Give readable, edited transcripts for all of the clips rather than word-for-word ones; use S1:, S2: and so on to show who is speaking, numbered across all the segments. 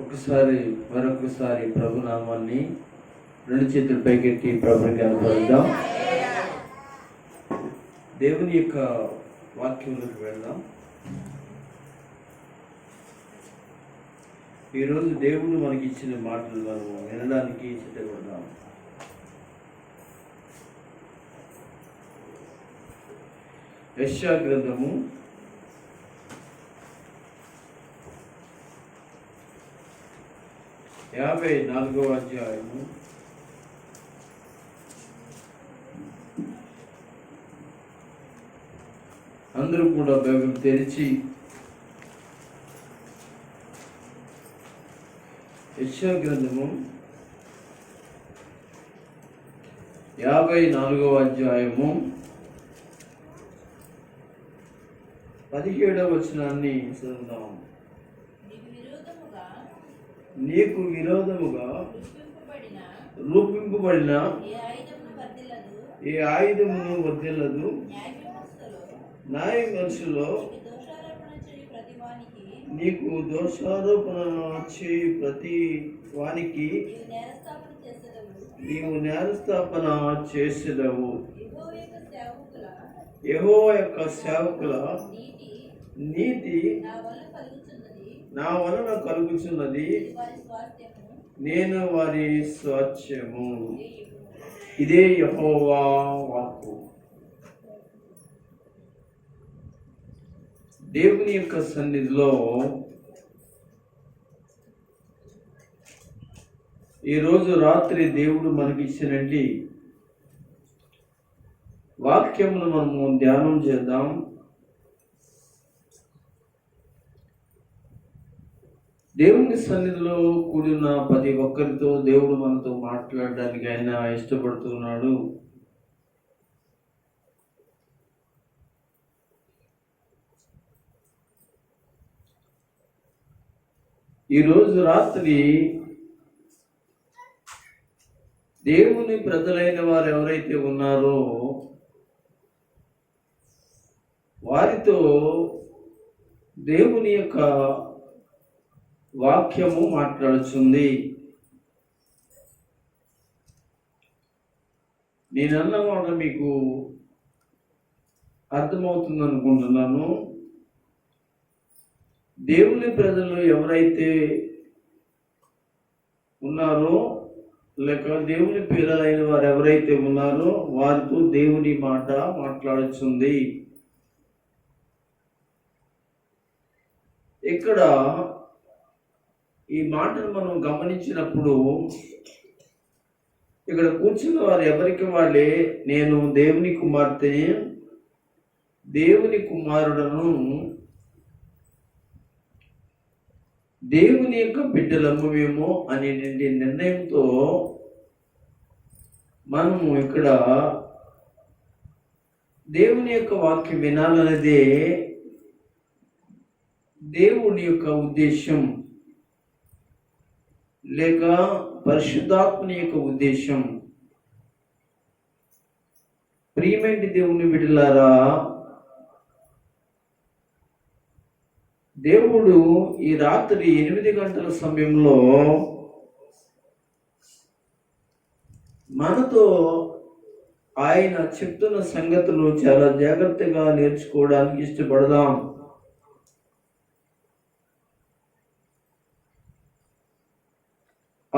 S1: మరొకసారి ప్రభునామాన్ని రెండు చేతుల పైకెత్తి ప్రభుని కనపరుద్దాం. దేవుని యొక్క వాక్యంలోకి వెళ్దాం. ఈరోజు దేవుడు మనకి ఇచ్చిన మాటలు మనము వినడానికి సిద్ధపడదాం. యెషయా గ్రంథము 54వ అధ్యాయము 'అందరూ కూడా బైబిల్ తెరిచి యెషయా గ్రంథము 54వ అధ్యాయము 17వ వచనాన్ని చదువుదాం. నీకు విరోధముగా రూపింపబడిన ఏ ఆయుధమును వర్ధిల్లదు. న్యాయ విమర్శలో నీకు దోషారోపణ చేయు ప్రతి వానికి నీవు నేరస్థాపన చేసేదవు. యెహోవా యొక్క సేవకుల నీతి నా వలన కలుగుచున్నది, నేను వారి స్వాస్థ్యము. ఇదే యెహోవా వాక్కు. దేవుని యొక్క సన్నిధిలో ఈరోజు రాత్రి దేవుడు మనకి ఇచ్చినట్టి వాక్యమును మనము ధ్యానం చేద్దాం. దేవుని సన్నిధిలో కూడిన ప్రతి ఒక్కరితో దేవుడు మనతో మాట్లాడడానికి ఆయన ఇష్టపడుతున్నాడు. ఈరోజు రాత్రి దేవుని ప్రజలైన వారు ఎవరైతే ఉన్నారో వారితో దేవుని యొక్క వాక్యము మాట్లాడుతుంది. నేను అన్న మాట మీకు అర్థమవుతుంది అనుకుంటున్నాను. దేవుని ప్రజలు ఎవరైతే ఉన్నారో లేక దేవుని పిల్లలైన వారు ఎవరైతే ఉన్నారో వారితో దేవుని మాట మాట్లాడుతుంది. ఇక్కడ ఈ మాటను మనం గమనించినప్పుడు ఇక్కడ కూర్చున్న వారు ఎవరికి వాళ్ళే నేను దేవుని కుమార్తెని, దేవుని కుమారుడను, దేవుని యొక్క బిడ్డలము మేము అనేటువంటి నిర్ణయంతో మనము ఇక్కడ దేవుని యొక్క వాక్యం వినాలనేదే దేవుని యొక్క ఉద్దేశం లేక పరిశుద్ధాత్మని యొక్క ఉద్దేశం. ప్రియమైన దేవుని బిడ్డలారా, దేవుడు ఈ రాత్రి 8 గంటల సమయంలో మనతో ఆయన చెప్తున్న సంగతులు చాలా జాగ్రత్తగా నేర్చుకోవడానికి ఇష్టపడదాం.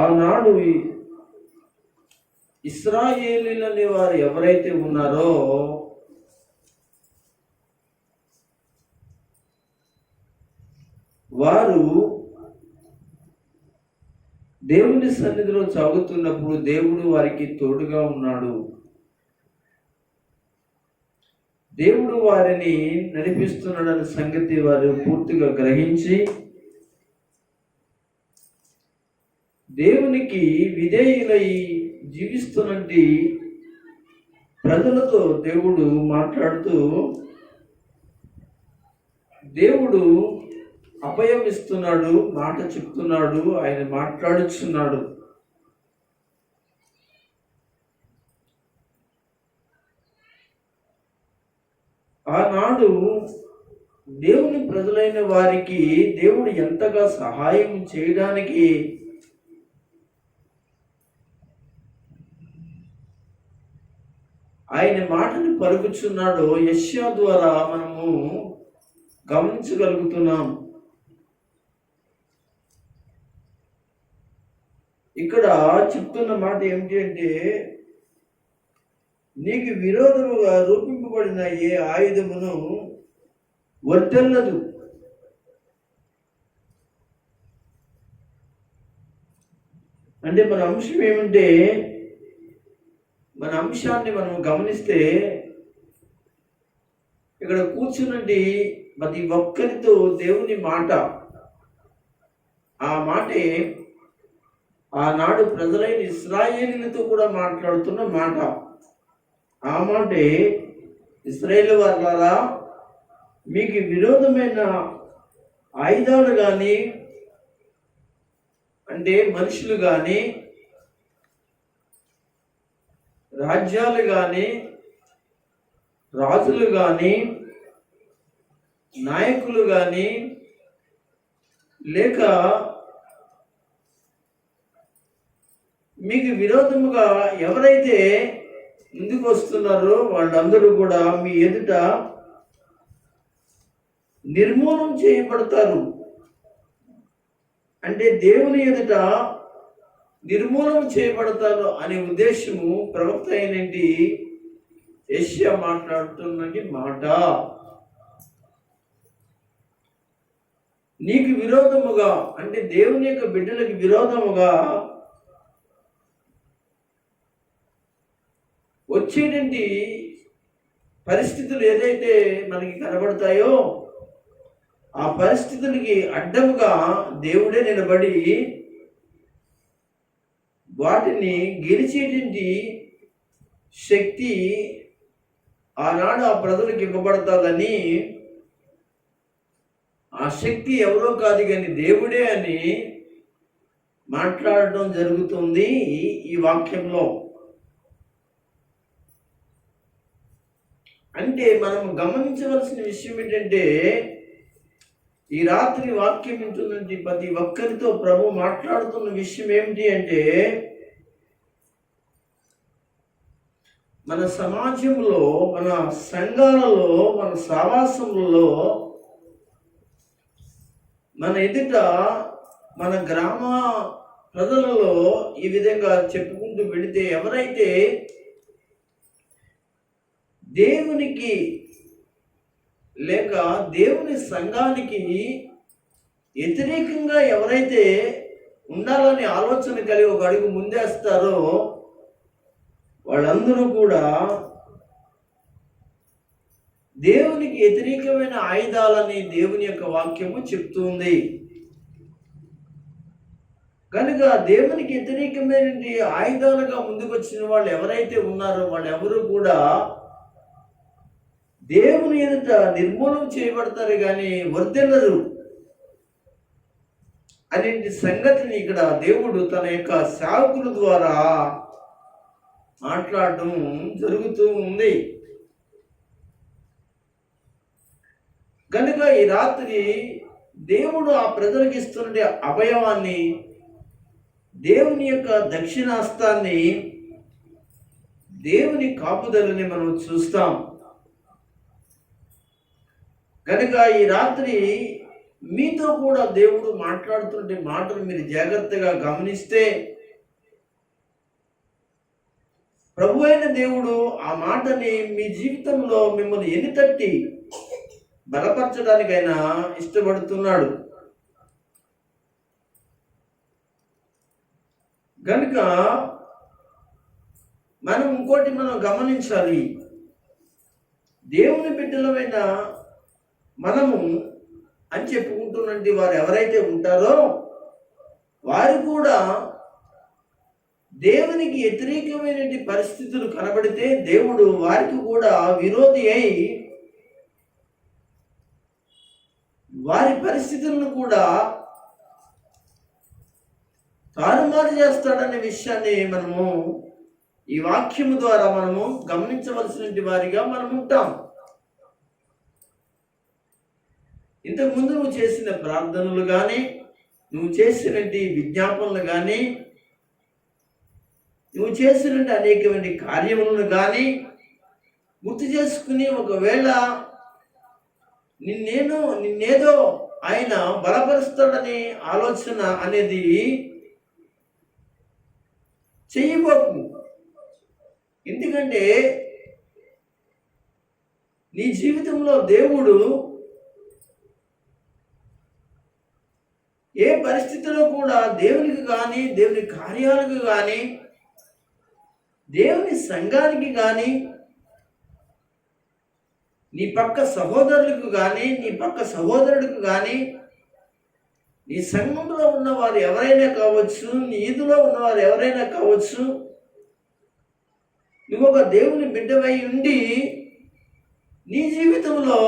S1: ఆనాడు ఇశ్రాయేలీయులనే వారు ఎవరైతే ఉన్నారో వారు దేవుని సన్నిధిలో సాగుతున్నప్పుడు దేవుడు వారికి తోడుగా ఉన్నాడు. దేవుడు వారిని నడిపిస్తున్నాడన్న సంగతి వారు పూర్తిగా గ్రహించి దేవునికి విధేయులై జీవిస్తున్నట్టి ప్రజలతో దేవుడు మాట్లాడుతూ దేవుడు అభయం ఇస్తున్నాడు, మాట చెప్తున్నాడు, ఆయన మాట్లాడుచున్నాడు. ఆనాడు దేవుని ప్రజలైన వారికి దేవుడు ఎంతగా సహాయం చేయడానికి ఆయన మాటని పలుకుచున్నాడో యెషయా ద్వారా మనము గమనించగలుగుతున్నాం. ఇక్కడ చెప్తున్న మాట ఏమిటి అంటే, నీకు విరోధముగా రూపింపబడిన ఏ ఆయుధమును వర్తిల్లదు. అంటే మన అంశం ఏమంటే, మన అంశాన్ని మనం గమనిస్తే ఇక్కడ కూర్చున్నది ప్రతి ఒక్కరితో దేవుని మాట, ఆ మాటే ఆనాడు ప్రజలైన ఇశ్రాయేలీలతో కూడా మాట్లాడుతున్న మాట. ఆ మాటే, ఇశ్రాయేలు వారలారా, మీకు విరోధమైన ఆయుధాలు కానీ, అంటే మనుషులు కానీ, రాజ్యాలు కానీ, రాజులు కానీ, నాయకులు కానీ, లేక మీకు విరోధముగా ఎవరైతే ముందుకు వస్తున్నారో వాళ్ళందరూ కూడా మీ ఎదుట నిర్మూలన చేయబడతారు. అంటే దేవుని ఎదుట నిర్మూలన చేయబడతారు అనే ఉద్దేశము ప్రవక్త అయినటి యెషయా మాట్లాడుతున్నది మాట. నీకు విరోధముగా, అంటే దేవుని యొక్క బిడ్డలకు విరోధముగా వచ్చేటువంటి పరిస్థితులు ఏదైతే మనకి కనబడతాయో ఆ పరిస్థితులకి అడ్డముగా దేవుడే నిలబడి వాటిని గెలిచేటువంటి శక్తి ఆనాడు ఆ ప్రజలకు ఇవ్వబడతాదని, ఆ శక్తి ఎవరో కాదు కానీ దేవుడే అని మాట్లాడటం జరుగుతుంది ఈ వాక్యంలో. అంటే మనం గమనించవలసిన విషయం ఏంటంటే, ఈ రాత్రి వాక్యం వింటున్నటువంటి ప్రతి ఒక్కరితో ప్రభు మాట్లాడుతున్న విషయం ఏమిటి అంటే, మన సమాజంలో, మన సంఘాలలో, మన సహవాసములలో, మన ఎదుట, మన గ్రామ ప్రజలలో ఈ విధంగా చెప్పుకుంటూ వెళితే ఎవరైతే దేవునికి లేక దేవుని సంఘానికి వ్యతిరేకంగా ఎవరైతే ఉండాలని ఆలోచన కలిగి ఒక అడుగు ముందేస్తారో వాళ్ళందరూ కూడా దేవునికి వ్యతిరేకమైన ఆయుధాలని దేవుని యొక్క వాక్యము చెప్తుంది. కనుక దేవునికి వ్యతిరేకమైన ఆయుధాలుగా ముందుకు వచ్చిన వాళ్ళు ఎవరైతే ఉన్నారో వాళ్ళెవరూ కూడా దేవుని ఎదుట నిర్మూలన చేయబడతారు కానీ వర్ధిల్లరు అనే సంగతిని ఇక్కడ దేవుడు తన యొక్క సేవకుల ద్వారా మాట్లాడటం జరుగుతూ ఉంది. కనుక ఈ రాత్రి దేవుడు ఆ ప్రజలకు ఇస్తున్న అభయవాన్ని, దేవుని యొక్క దక్షిణాస్తాన్ని, దేవుని కాపుదలని మనం చూస్తాం. కనుక ఈ రాత్రి మీతో కూడా దేవుడు మాట్లాడుతున్న మాటలు మీరు జాగ్రత్తగా గమనిస్తే ప్రభు అయిన దేవుడు ఆ మాటని మీ జీవితంలో మిమ్మల్ని ఎన్నితట్టి బలపరచడానికైనా ఇష్టపడుతున్నాడు. కనుక మనం ఇంకోటి గమనించాలి. దేవుని బిడ్డలమైన మనము అని చెప్పుకుంటున్నటువంటి వారు ఎవరైతే ఉంటారో వారు కూడా దేవునికి వ్యతిరేకమైన పరిస్థితులు కనబడితే దేవుడు వారికి కూడా విరోధి అయి వారి పరిస్థితులను కూడా తారుమారు చేస్తాడనే విషయాన్ని మనము ఈ వాక్యము ద్వారా మనము గమనించవలసిన వారిగా మనం ఉంటాం. ఇంతకుముందు నువ్వు చేసిన ప్రార్థనలు కానీ, నువ్వు చేసినటువంటి విజ్ఞాపనలు కానీ, నువ్వు చేసినటువంటి అనేకమైన కార్యములను కానీ గుర్తు చేసుకుని, ఒకవేళ నిన్నేదో ఆయన బలపరుస్తాడనే ఆలోచన అనేది చెయ్యబోకు. ఎందుకంటే నీ జీవితంలో దేవుడు ఏ పరిస్థితిలో కూడా దేవునికి కానీ, దేవుని కార్యాలకు కానీ, దేవుని సంఘానికి కానీ, నీ పక్క సహోదరులకు కానీ, నీ పక్క సహోదరుడికి కానీ, నీ సంఘంలో ఉన్నవారు ఎవరైనా కావచ్చు, నీ ఈదులో ఉన్నవారు ఎవరైనా కావచ్చు, నువ్వు ఒక దేవుని బిడ్డవై ఉండి నీ జీవితంలో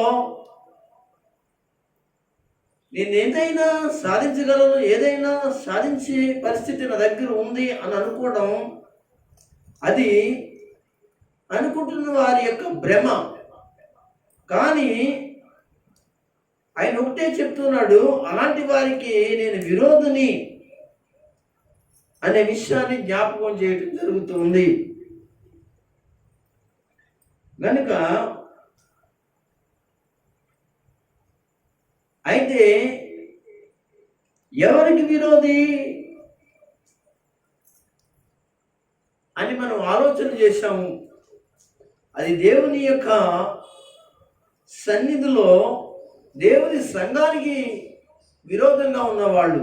S1: నేను ఏదైనా సాధించగలను, ఏదైనా సాధించే పరిస్థితి నా దగ్గర ఉంది అని అనుకోవడం, అది అనుకుంటున్న వారి యొక్క భ్రమ. కానీ ఆయన ఒకటే చెప్తున్నాడు, అలాంటి వారికి నేను విరోధిని అనే విషయాన్ని జ్ఞాపకం చేయడం జరుగుతుంది. కనుక అయితే ఎవరికి విరోధి అని మనం ఆలోచన చేశాము. అది దేవుని యొక్క సన్నిధిలో దేవుని సంఘానికి విరోధంగా ఉన్నవాళ్ళు,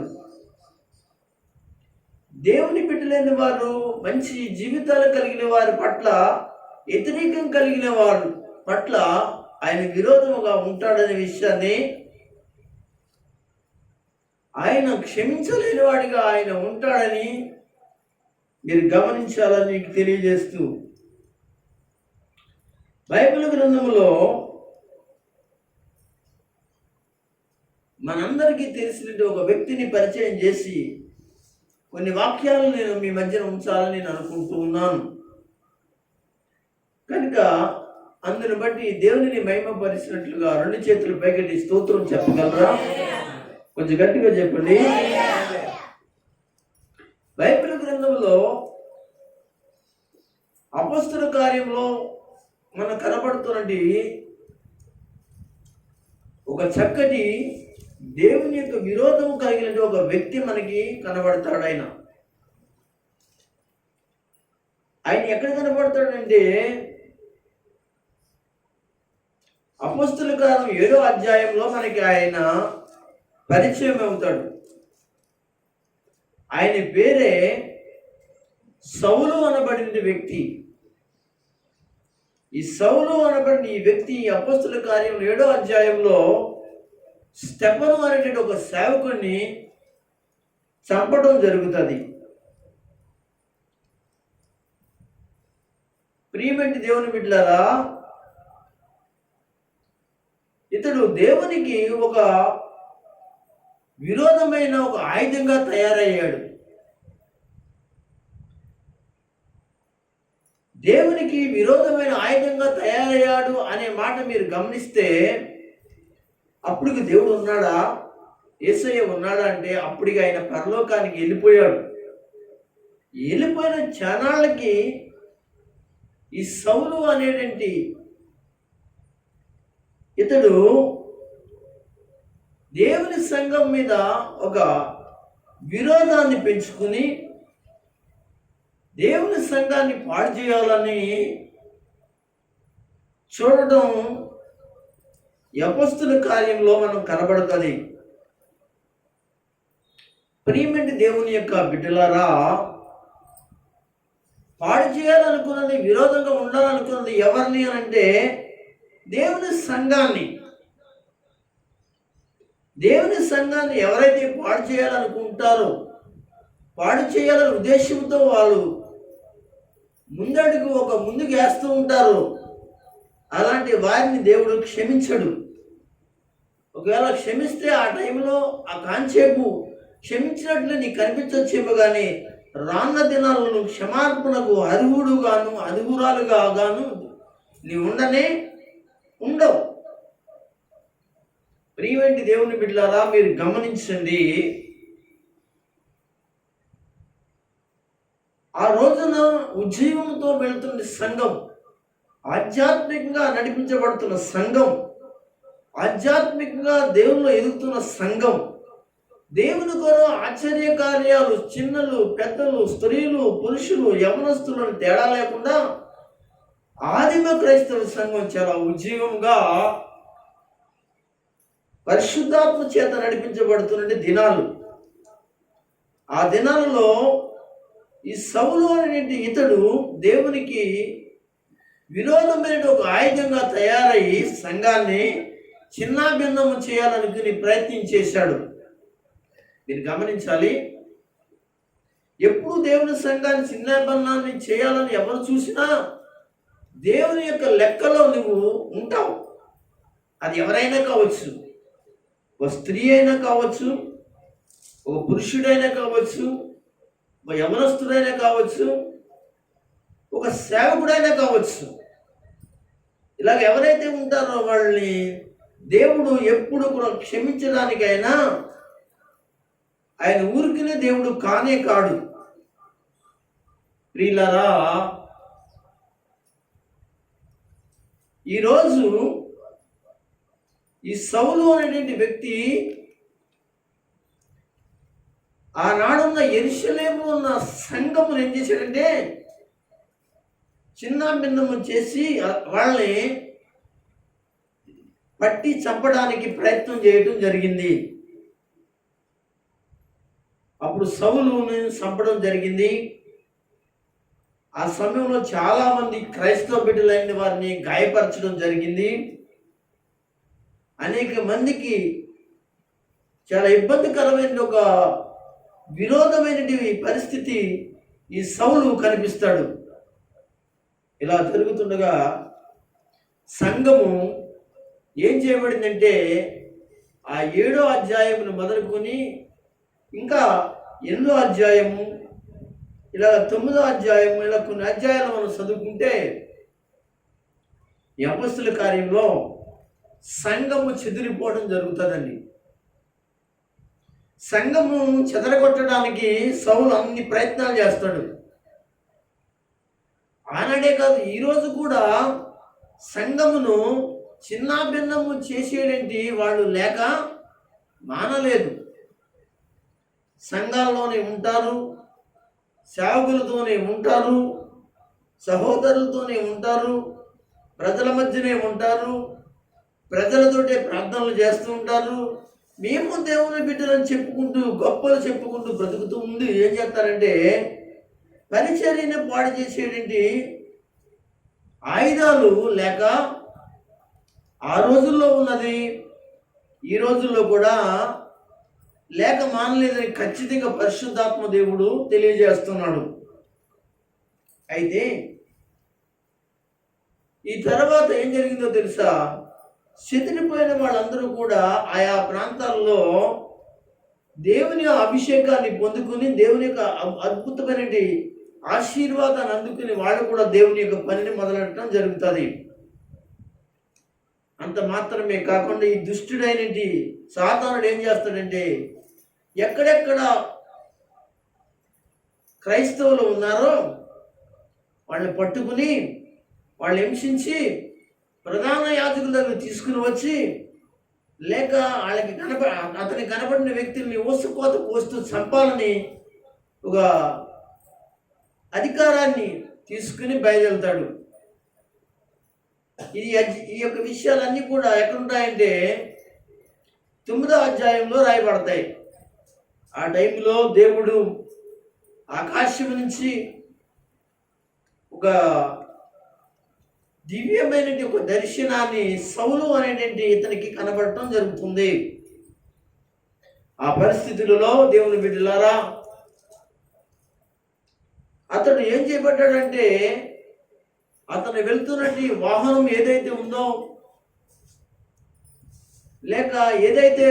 S1: దేవుని బిడ్డలేని వారు, మంచి జీవితాలు కలిగిన వారి పట్ల వ్యతిరేకం కలిగిన వారి పట్ల ఆయన విరోధముగా ఉంటాడనే విషయాన్ని, ఆయన క్షమించలేని వాడిగా ఆయన ఉంటాడని మీరు గమనించాలని మీకు తెలియజేస్తూ, బైబిల్ గ్రంథంలో మనందరికీ తెలిసినట్టు ఒక వ్యక్తిని పరిచయం చేసి కొన్ని వాక్యాలు నేను మీ మధ్యన ఉంచాలని నేను అనుకుంటూ ఉన్నాను. కనుక అందుని బట్టి దేవునిని మహిమపరిచినట్లుగా 2 చేతులు పైకెత్తి స్తోత్రం చెప్పగలరా? కొంచెం గట్టిగా చెప్పండి. బైబిల్ గ్రంథంలో అపొస్తలుల కార్యంలో మనకు కనబడుతున్నది ఒక చక్కటి దేవుని యొక్క విరోధం కలిగిన ఒక వ్యక్తి మనకి కనబడతాడు. ఆయన ఎక్కడ కనబడతాడంటే అపొస్తలుల కార్యం 7వ అధ్యాయంలో మనకి ఆయన పరిచయం అవుతాడు. ఆయన పేరే సౌలు అనబడిన వ్యక్తి. ఈ సౌలు అనబడిన ఈ వ్యక్తి అపొస్తలుల కార్యం 7వ అధ్యాయంలో స్టెఫను అనేటువంటి ఒక సేవకుడిని చంపడం జరుగుతుంది. ప్రియమైన దేవుని బిడ్డలారా, ఇతడు దేవునికి ఒక విరోధమైన ఒక ఆయుధంగా తయారయ్యాడు. దేవునికి విరోధమైన ఆయుధంగా తయారయ్యాడు అనే మాట మీరు గమనిస్తే, అప్పటికి దేవుడు ఉన్నాడా, యేసయ్య ఉన్నాడా అంటే అప్పటికి ఆయన పరలోకానికి వెళ్ళిపోయాడు. వెళ్ళిపోయిన క్షణాలకి ఈ సౌలు అనేటువంటి ఇతడు దేవుని సంఘం మీద ఒక విరోధాన్ని పెంచుకుని దేవుని సంఘాన్ని పాడు చేయాలని చూడటం అపొస్తలుల కార్యంలో మనం కనబడుతుంది. ప్రియమైన దేవుని యొక్క బిడ్డలారా, పాడు చేయాలనుకున్నది, విరోధంగా ఉండాలనుకున్నది ఎవరిని అంటే దేవుని సంఘాన్ని. దేవుని సంఘాన్ని ఎవరైతే పాడు చేయాలనుకుంటారో, పాడు చేయాలనే ఉద్దేశంతో వాళ్ళు ముందుకు వేస్తూ ఉంటారు, అలాంటి వారిని దేవుడు క్షమించడు. ఒకవేళ క్షమిస్తే ఆ టైంలో ఆ కాంచేపు క్షమించినట్లు నీకు కనిపించొచ్చేమో, కానీ రాన్న దినాల్లో నువ్వు క్షమార్పణకు అర్హుడుగాను అర్హురాలుగా గాను నీవు ఉండవు. ప్రియమైన దేవుని బిడ్డలారా, మీరు గమనించండి. ఆ రోజున ఉజ్జీవంతో వెళుతున్న సంఘం, ఆధ్యాత్మికంగా నడిపించబడుతున్న సంఘం, ఆధ్యాత్మికంగా దేవుల్లో ఎదుగుతున్న సంఘం, దేవుని కొరకు ఆశ్చర్య కార్యాలు, చిన్నలు పెద్దలు, స్త్రీలు పురుషులు యవనస్తులను తేడా లేకుండా ఆదిమ క్రైస్తవ సంఘం చాలా ఉజ్జీవంగా పరిశుద్ధాత్మ చేత నడిపించబడుతున్న దినాలు. ఆ దినాలలో ఈ సౌలు అనేటి ఇతడు దేవునికి విరోధమైన ఒక ఆయుధంగా తయారయ్యి సంఘాన్ని చిన్నాభిన్నము చేయాలనుకుని ప్రయత్నం చేశాడు. మీరు గమనించాలి, ఎప్పుడు దేవుని సంఘాన్ని చిన్నాభిన్నాన్ని చేయాలని ఎవరు చూసినా దేవుని యొక్క లెక్కలో నువ్వు ఉంటావు. అది ఎవరైనా కావచ్చు, ఒక స్త్రీ అయినా కావచ్చు, ఒక పురుషుడైనా కావచ్చు, ఒక యవనస్తుడైనా కావచ్చు, ఒక సేవకుడైనా కావచ్చు. ఇలాగ ఎవరైతే ఉంటారో వాళ్ళని దేవుడు ఎప్పుడు కూడా క్షమించడానికైనా ఆయన ఊరికినే దేవుడు కానే కాడు. ప్రియులారా, ఈరోజు ఈ సౌలు అనేటువంటి వ్యక్తి ఆనాడున్న యెరూషలేములో ఉన్న సంఘమును ఏం చేశాడంటే చిన్న భిన్నము చేసి వాళ్ళని పట్టి చంపడానికి ప్రయత్నం చేయడం జరిగింది. అప్పుడు సౌలుని చంపడం జరిగింది. ఆ సమయంలో చాలా మంది క్రైస్తవ బిడ్డలైన వారిని గాయపరచడం జరిగింది. అనేక మందికి చాలా ఇబ్బందికరమైన ఒక విరోధమైనటువంటి పరిస్థితి ఈ సౌలు కనిపిస్తాడు. ఇలా జరుగుతుండగా సంఘము ఏం చేయబడిందంటే ఆ 7వ అధ్యాయమును మొదలుకొని ఇంకా 8వ అధ్యాయము, ఇలా 9వ అధ్యాయము, ఇలా కొన్ని అధ్యాయాలు మనం చదువుకుంటే ఈ అపొస్తలుల కార్యంలో సంఘము చెదిరిపోవడం జరుగుతుందండి. సంఘము చెదరగొట్టడానికి సౌలు అన్ని ప్రయత్నాలు చేస్తాడు. ఆనాడే కాదు, ఈరోజు కూడా సంఘమును చిన్నాభిన్నము చేసేటువంటి వాళ్ళు లేక మానలేదు. సంఘాల్లోనే ఉంటారు, సేవకులతోనే ఉంటారు, సహోదరులతోనే ఉంటారు, ప్రజల మధ్యనే ఉంటారు, ప్రజలతోటే ప్రార్థనలు చేస్తూ ఉంటారు. మేము దేవుని బిడ్డలని చెప్పుకుంటూ గొప్పలు చెప్పుకుంటూ బ్రతుకుతూ ఉండి ఏం చేస్తారంటే పరిచర్యని పాడు చేసేటువంటి ఆయుధాలు లేక ఆ రోజుల్లో ఉన్నది ఈ రోజుల్లో కూడా లేక మానలేదని ఖచ్చితంగా పరిశుద్ధాత్మ దేవుడు తెలియజేస్తున్నాడు. అయితే ఈ తర్వాత ఏం జరిగిందో తెలుసా? చెదిరిపోయిన వాళ్ళందరూ కూడా ఆయా ప్రాంతాల్లో దేవుని అభిషేకాన్ని పొందుకుని దేవుని యొక్క అద్భుతమైన ఆశీర్వాదాన్ని అందుకుని వాళ్ళు కూడా దేవుని యొక్క పనిని మొదలెట్టడం జరుగుతుంది. అంత మాత్రమే కాకుండా ఈ దుష్టుడైనటి సాతానుడు ఏం చేస్తాడంటే ఎక్కడెక్కడ క్రైస్తవులు ఉన్నారో వాళ్ళని పట్టుకుని వాళ్ళు హింసించి ప్రధాన యాజకుల దగ్గర తీసుకుని వచ్చి లేక వాళ్ళకి అతనికి కనబడిన వ్యక్తుల్ని ఓసుకోత పోస్తూ చంపాలని ఒక అధికారాన్ని తీసుకుని బయలుదేరుతాడు. ఈ యొక్క విషయాలన్నీ కూడా ఎక్కడుంటాయంటే 9వ అధ్యాయంలో రాయబడతాయి. ఆ టైంలో దేవుడు ఆకాశం నుంచి ఒక దివ్యమైన ఒక దర్శనాన్ని సౌలు అనేటువంటి ఇతనికి కనబడటం జరుగుతుంది. ఆ పరిస్థితులలో దేవుని బిడ్డలారా అతడు ఏం చేయబడ్డాడంటే అతను వెళ్తున్నటువంటి వాహనం ఏదైతే ఉందో లేక ఏదైతే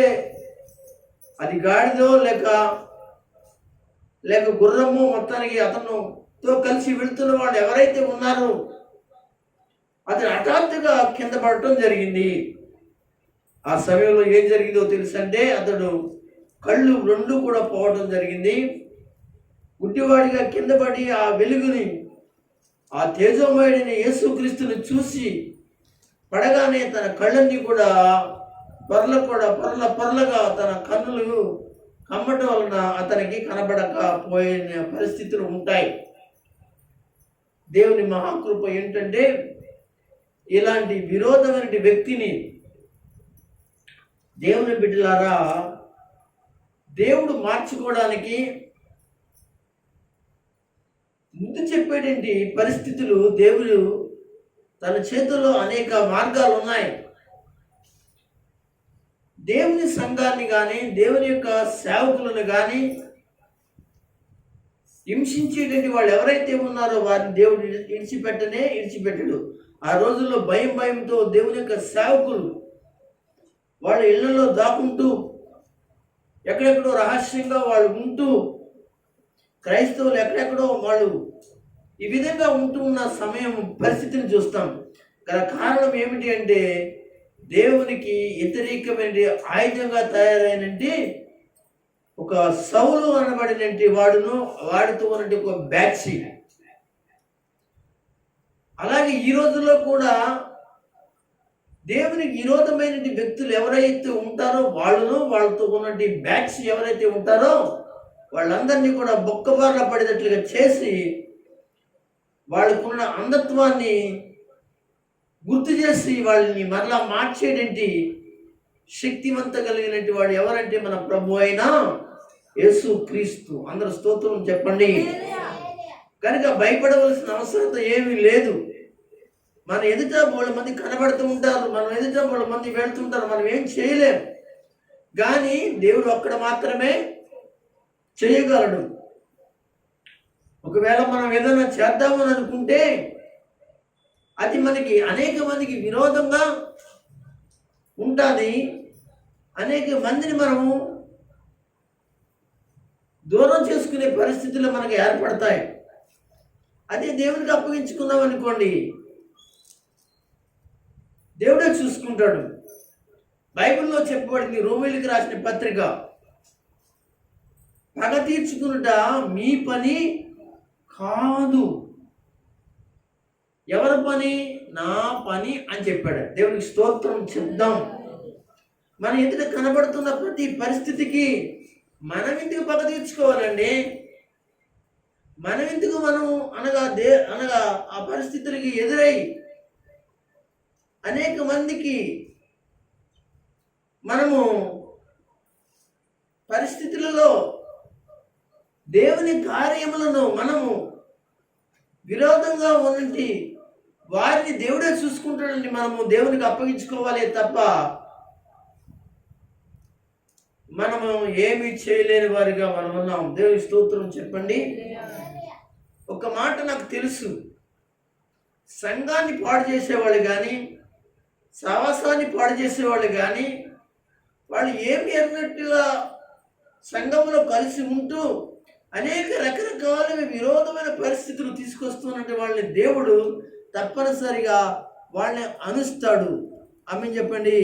S1: అది గాడిదో లేక గుర్రము మొత్తానికి అతనుతో కలిసి వెళ్తున్న వాళ్ళు ఎవరైతే ఉన్నారో అతను హఠాత్తుగా కింద పడటం జరిగింది. ఆ సమయంలో ఏం జరిగిందో తెలుసంటే అతడు కళ్ళు రెండు కూడా పోవడం జరిగింది. గుడ్డివాడిగా కింద పడి ఆ వెలుగుని, ఆ తేజోమయుడైన యేసుక్రీస్తుని చూసి పడగానే తన కళ్ళన్నీ కూడా పొరలగా తన కన్నులు కమ్మటం వలన అతనికి కనబడకపోయిన పరిస్థితులు ఉంటాయి. దేవుని మహాకృప ఏంటంటే ఇలాంటి విరోధమైన వ్యక్తిని దేవుని బిడ్డలారా దేవుడు మార్చుకోవడానికి ముందు చెప్పేటువంటి పరిస్థితులు దేవుడు తన చేతుల్లో అనేక మార్గాలు ఉన్నాయి. దేవుని సంఘాన్ని కానీ దేవుని యొక్క సేవకులను కానీ హింసించేటువంటి వాళ్ళు ఎవరైతే ఉన్నారో వారిని దేవుడు విడిచిపెట్టడు. ఆ రోజుల్లో భయంతో దేవుని యొక్క సేవకులు వాళ్ళ ఇళ్లలో దాక్కుంటూ ఎక్కడెక్కడో రహస్యంగా వాళ్ళు ఉంటూ, క్రైస్తవులు ఎక్కడెక్కడో వాళ్ళు ఈ విధంగా ఉంటూ ఉన్న సమయం పరిస్థితిని చూస్తాం. గల కారణం ఏమిటి అంటే దేవునికి వ్యతిరేకమైన ఆయుధంగా తయారైనటువంటి ఒక సౌలు అనబడినటువంటి వాడితో ఉన్నటువంటి ఒక బ్యాచ్. అలాగే ఈ రోజుల్లో కూడా దేవునికి విరోధమైన వ్యక్తులు ఎవరైతే ఉంటారో వాళ్ళతో ఉన్నటువంటి బ్యాచ్ ఎవరైతే ఉంటారో వాళ్ళందరినీ కూడా బొక్కబార్ల పడేటట్లుగా చేసి వాళ్ళకున్న అంధత్వాన్ని గుర్తు చేసి వాళ్ళని మరలా మార్చేటువంటి శక్తివంత కలిగినటువంటి వాడు ఎవరంటే మన ప్రభు అయిన యేసుక్రీస్తు. అందరూ స్తోత్రం చెప్పండి. కనుక భయపడవలసిన అవసరం ఏమీ లేదు. మన ఎదుట వాళ్ళ మంది కనబడుతూ ఉంటారు, మనం ఎదుట వాళ్ళ మంది వెళ్తుంటారు, మనం ఏం చేయలేం. కానీ దేవుడు ఒక్కడ మాత్రమే చేయగలడు. ఒకవేళ మనం ఏదైనా చేద్దామని అనుకుంటే అది మనకి అనేక మందికి విరోధంగా ఉంటుంది. అనేక మందిని మనము దూరం చేసుకునే పరిస్థితులు మనకు ఏర్పడతాయి. అదే దేవునికి అప్పగించుకున్నాం అనుకోండి, దేవుడే చూసుకుంటాడు. బైబిల్లో చెప్పబడింది, రోమీయులకు రాసిన పత్రిక, పగ తీర్చుకునుట మీ పని కాదు. ఎవరి పని? నా పని అని చెప్పాడు. దేవునికి స్తోత్రం చెప్దాం. మన ఎదుట కనబడుతున్న ప్రతి పరిస్థితికి మనం ఎందుకు పగ తీర్చుకోవాలండి? మనం ఎందుకు అనగా ఆ పరిస్థితులకి ఎదురై అనేక మందికి మనము పరిస్థితులలో దేవుని కార్యములను మనము విరోధంగా ఉన్నటి వారిని దేవుడే చూసుకుంటాడండి. మనము దేవునికి అప్పగించుకోవాలి తప్ప మనము ఏమీ చేయలేని వారిగా మనం ఉన్నాం. దేవుని స్తోత్రం చెప్పండి. ఒక మాట నాకు తెలుసు, సంఘాన్ని పాడు చేసేవాళ్ళు కానీ సహవాసాన్ని పాడు చేసేవాళ్ళు కానీ వాళ్ళు ఏమి ఎన్నట్టుగా సంఘంలో కలిసి ఉంటూ అనేక రకరకాల విరోధమైన పరిస్థితులు తీసుకొస్తున్నట్టు వాళ్ళని దేవుడు తప్పనిసరిగా వాళ్ళని అనుస్తాడు. ఆమేన్ చెప్పండి.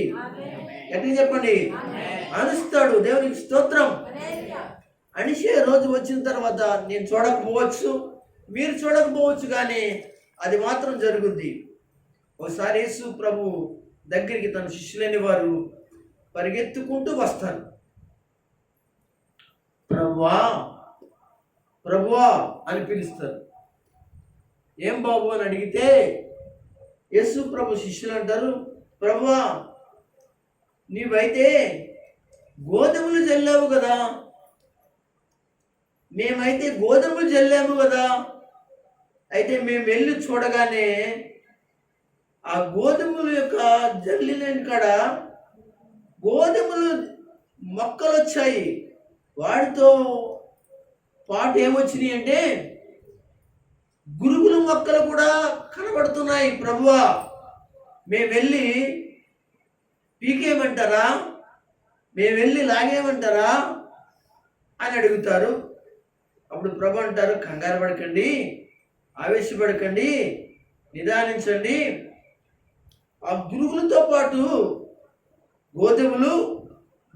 S1: ఎట్లా చెప్పండి? అనుస్తాడు. దేవునికి స్తోత్రం. అనిసే రోజు వచ్చిన తర్వాత నేను చూడకపోవచ్చు, మీరు చూడకపోవచ్చు, కానీ అది మాత్రం జరుగుద్ది. ఒకసారి యేసు ప్రభు దగ్గరికి తన శిష్యులైన వారు పరిగెత్తుకుంటూ వస్తారు. ప్రభువా అని పిలుస్తారు. ఏం బాబు అని అడిగితే యేసు ప్రభు శిష్యులు అంటారు, ప్రభువా నీవైతే గోధుమలు జల్లావు కదా, మేమైతే గోధుమలు జల్లాము కదా. అయితే మేము వెళ్ళి చూడగానే ఆ గోధుమల యొక్క జల్లిన కాడ గోధుమలు మొక్కలు వచ్చాయి. వాటితో పాటు ఏమొచ్చినాయి అంటే గురుగుల మొక్కలు కూడా కనబడుతున్నాయి. ప్రభువా మేము వెళ్ళి పీకేయమంటారా, మేము వెళ్ళి లాగేయమంటారా అని అడుగుతారు. అప్పుడు ప్రభు అంటారు, కంగారు పడకండి,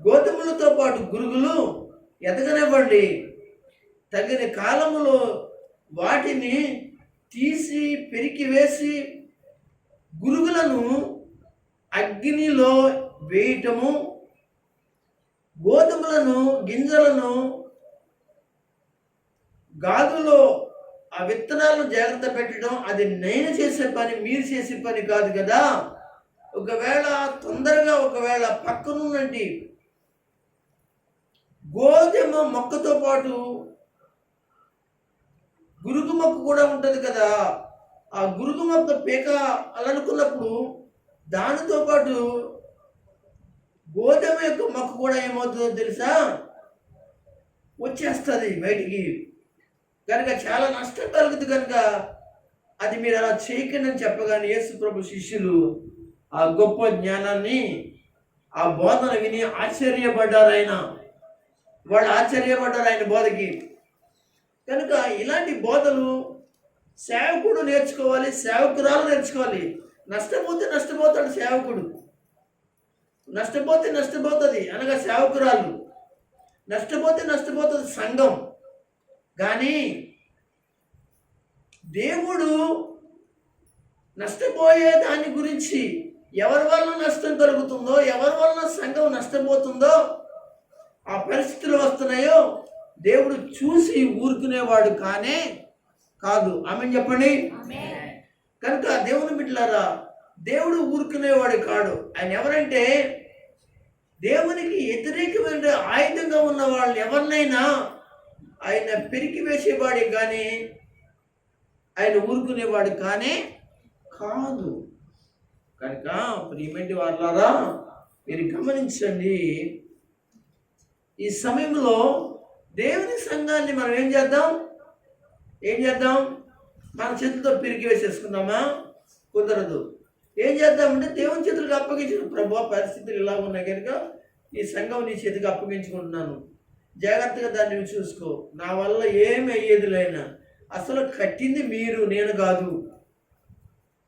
S1: గోధుమలతో పాటు గురుగులు ఎదగనివ్వండి. తగిన కాలములో వాటిని తీసి పెరికి వేసి గురుగులను అగ్నిలో వేయటము, గోధుమలను గింజలను గాదులో ఆ విత్తనాలను జాగ్రత్త పెట్టడం అది నేను చేసే పని, మీరు చేసే పని కాదు కదా. ఒకవేళ తొందరగా పక్కనున్నటి గోధుమ మొక్కతో పాటు గురుగు మొక్క కూడా ఉంటుంది కదా. ఆ గురుగు మొక్క పీక అలనుకున్నప్పుడు దానితో పాటు గోధుమ యొక్క మొక్క కూడా ఏమవుతుందో తెలుసా, వచ్చేస్తుంది బయటికి. కనుక చాలా నష్టం కలుగుతుంది. కనుక అది మీరు అలా చేయకండి అని చెప్పగానే యేసు ప్రభు శిష్యులు ఆ గొప్ప జ్ఞానాన్ని, ఆ బోధన విని ఆశ్చర్యపడ్డారు. వాళ్ళు ఆశ్చర్యపడ్డారు ఆయన బోధకి. కనుక ఇలాంటి బోధలు సేవకుడు నేర్చుకోవాలి, సేవకురాలు నేర్చుకోవాలి. నష్టపోతాడు సేవకుడు, నష్టపోతుంది అనగా సేవకురాలు, నష్టపోతుంది సంఘం. కానీ దేవుడు నష్టపోయే దాని గురించి, ఎవరి వల్ల నష్టం కలుగుతుందో, ఎవరి వల్ల సంఘం నష్టపోతుందో, ఆ పరిస్థితులు వస్తున్నాయో దేవుడు చూసి ఊరుకునేవాడు కాదు. ఆమేన్ చెప్పండి. కనుక దేవుని బిడ్డలారా, దేవుడు ఊరుకునేవాడు కాడు. ఆయన ఎవరంటే దేవునికి వ్యతిరేకమైన ఆయుధంగా ఉన్న వాళ్ళు ఎవరినైనా ఆయన పెరికి వేసేవాడే కానీ ఆయన ఊరుకునేవాడు కాదు. కనుక ప్రియమైన వాళ్ళారా, మీరు గమనించండి. ఈ సమయంలో దేవుని సంఘాన్ని మనం ఏం చేద్దాం? మన చేతులతో పిరికి వేసేసుకుందామా? కుదరదు. ఏం చేద్దామంటే దేవుని చేతులకు అప్పగించిన, ప్రభు పరిస్థితులు ఇలా ఉన్నాయి కనుక ఈ సంఘం నీ చేతికి అప్పగించుకుంటున్నాను, జాగ్రత్తగా దాన్ని చూసుకో, నా వల్ల ఏమి అయ్యేది లేనా, అసలు కట్టింది మీరు, నేను కాదు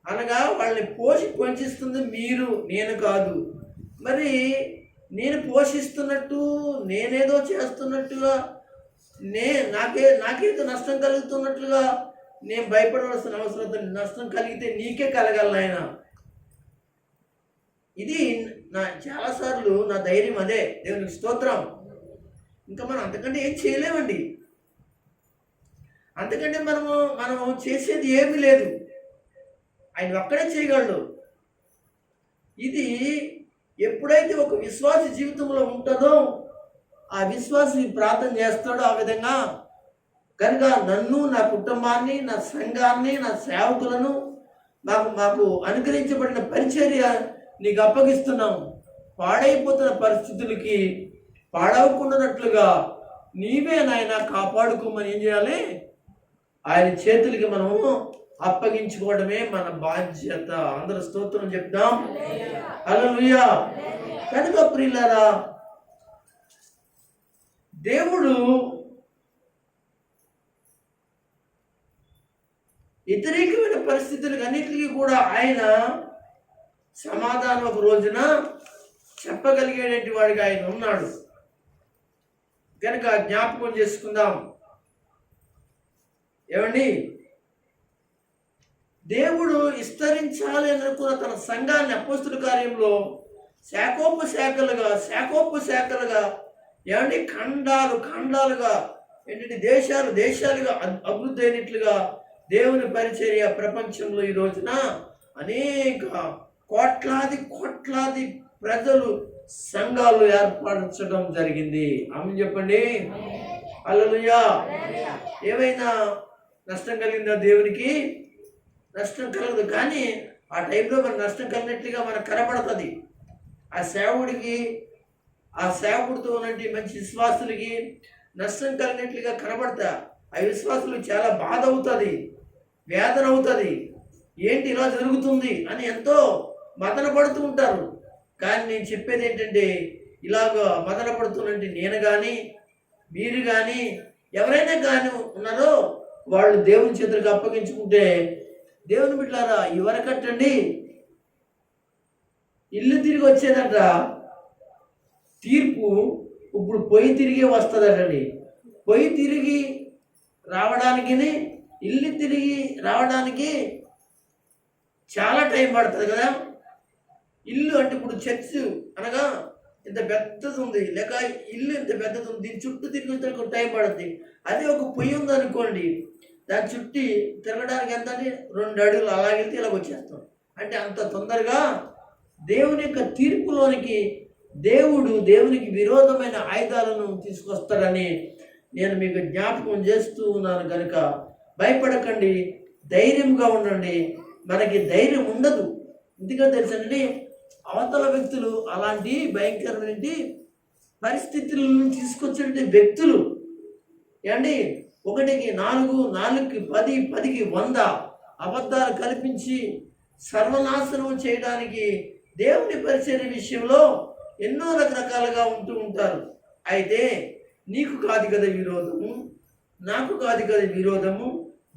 S1: అనగా వాళ్ళని పోషిస్తుంది మీరు, నేను కాదు. మరి నేను పోషిస్తున్నట్టు, నేనేదో చేస్తున్నట్టుగా, నాకేదో నష్టం కలుగుతున్నట్లుగా నేను భయపడవలసిన అవసరం. నష్టం కలిగితే నీకే కలగాలి ఆయన. ఇది చాలాసార్లు నా ధైర్యం అదే. దేవునికి స్తోత్రం. ఇంకా మనం అంతకంటే ఏం చేయలేమండి. అంతకంటే మనము చేసేది ఏమీ లేదు. ఆయన ఒక్కడే చేయగలడు. ఇది ఎప్పుడైతే ఒక విశ్వాస జీవితంలో ఉంటుందో ఆ విశ్వాసి ప్రార్థన చేస్తాడో ఆ విధంగా. కనుక నన్ను, నా కుటుంబాన్ని, నా సంఘాన్ని, నా సేవకులను, మాకు అనుగ్రహించబడిన పరిచర్య నీకు అప్పగిస్తున్నాం. పాడైపోతున్న పరిస్థితులకి పాడవకుండానట్లుగా నీవే నాయన కాపాడుకోమని ఏం చేయాలి? ఆయన చేతులకి మనము అప్పగించుకోవడమే మన బాధ్యత. అందరూ స్తోత్రం చెప్తాం. హల్లెలూయా. కనుక ప్రియులారా, దేవుడు వ్యతిరేకమైన పరిస్థితులకు అన్నిటికీ కూడా ఆయన సమాధానం ఒక రోజున చెప్పగలిగేటువంటి వాడిగా ఆయన ఉన్నాడు. కనుక జ్ఞాపకం చేసుకుందాం. ఏమండి, దేవుడు విస్తరించాలి అనుకున్న తన సంఘాన్ని అపోస్తుల కార్యంలో శాఖోపశాఖలుగా ఏమండి, ఖండాలుగా ఏంటంటే దేశాలుగా అభివృద్ధి అయినట్లుగా దేవుని పరిచర్య ప్రపంచంలో ఈ రోజున అనేక కోట్లాది ప్రజలు సంఘాలు ఏర్పరచడం జరిగింది. ఆమేన్ చెప్పండి. హల్లెలూయా. ఏమైనా నష్టం కలిగిందా? దేవునికి నష్టం కలగదు. కానీ ఆ టైంలో మన నష్టం కలిగినట్లుగా మనకు కనబడుతుంది. ఆ సేవకుడితో ఉన్నటువంటి మంచి విశ్వాసులకి నష్టం కలిగినట్లుగా కనబడతా. ఆ విశ్వాసులు చాలా బాధ అవుతుంది, వేదన అవుతుంది. ఏంటి ఇలా జరుగుతుంది అని ఎంతో మదన పడుతూ ఉంటారు. కానీ నేను చెప్పేది ఏంటంటే, ఇలాగ మదన పడుతున్నట్టు నేను కానీ, మీరు కానీ, ఎవరైనా కానీ ఉన్నారో వాళ్ళు దేవుని చేతులకు అప్పగించుకుంటే, దేవుని బిడ్డలారా, ఇవరకట్టండి ఇల్లు తిరిగి వచ్చేదంట తీర్పు ఇప్పుడు పొయ్యి తిరిగి వస్తుందటండి. పొయ్యి తిరిగి రావడానికి, ఇల్లు తిరిగి రావడానికి చాలా టైం పడుతుంది కదా. ఇల్లు అంటే ఇప్పుడు చర్చ్ అనగా ఇంత పెద్దది ఉంది, లేక ఇల్లు ఇంత పెద్దది ఉంది, దీని చుట్టూ తిరిగి టైం పడుతుంది. అదే ఒక పొయ్యి ఉందనుకోండి, దాని చుట్టూ తిరగడానికి ఎంత అంటే 2 అడుగులు అలాగెళ్తే ఇలాగ వచ్చేస్తాం. అంటే అంత తొందరగా దేవుని యొక్క తీర్పులోనికి దేవునికి విరోధమైన ఆయుధాలను తీసుకొస్తాడని నేను మీకు జ్ఞాపకం చేస్తూ ఉన్నాను. కనుక భయపడకండి, ధైర్యంగా ఉండండి. మనకి ధైర్యం ఉండదు, ఎందుకంటే తెలుసండి, అవతల వ్యక్తులు అలాంటి భయంకరమైన పరిస్థితులను తీసుకొచ్చే వ్యక్తులు ఏమండి. 1కి 4, 4కి 10, 10కి 100 అబద్ధాలు కల్పించి సర్వనాశనం చేయడానికి దేవుని పరిచర్య విషయంలో ఎన్నో రకరకాలుగా ఉంటూ ఉంటారు. అయితే నీకు కాదు కదా విరోధము, నాకు కాదు కదా విరోధము,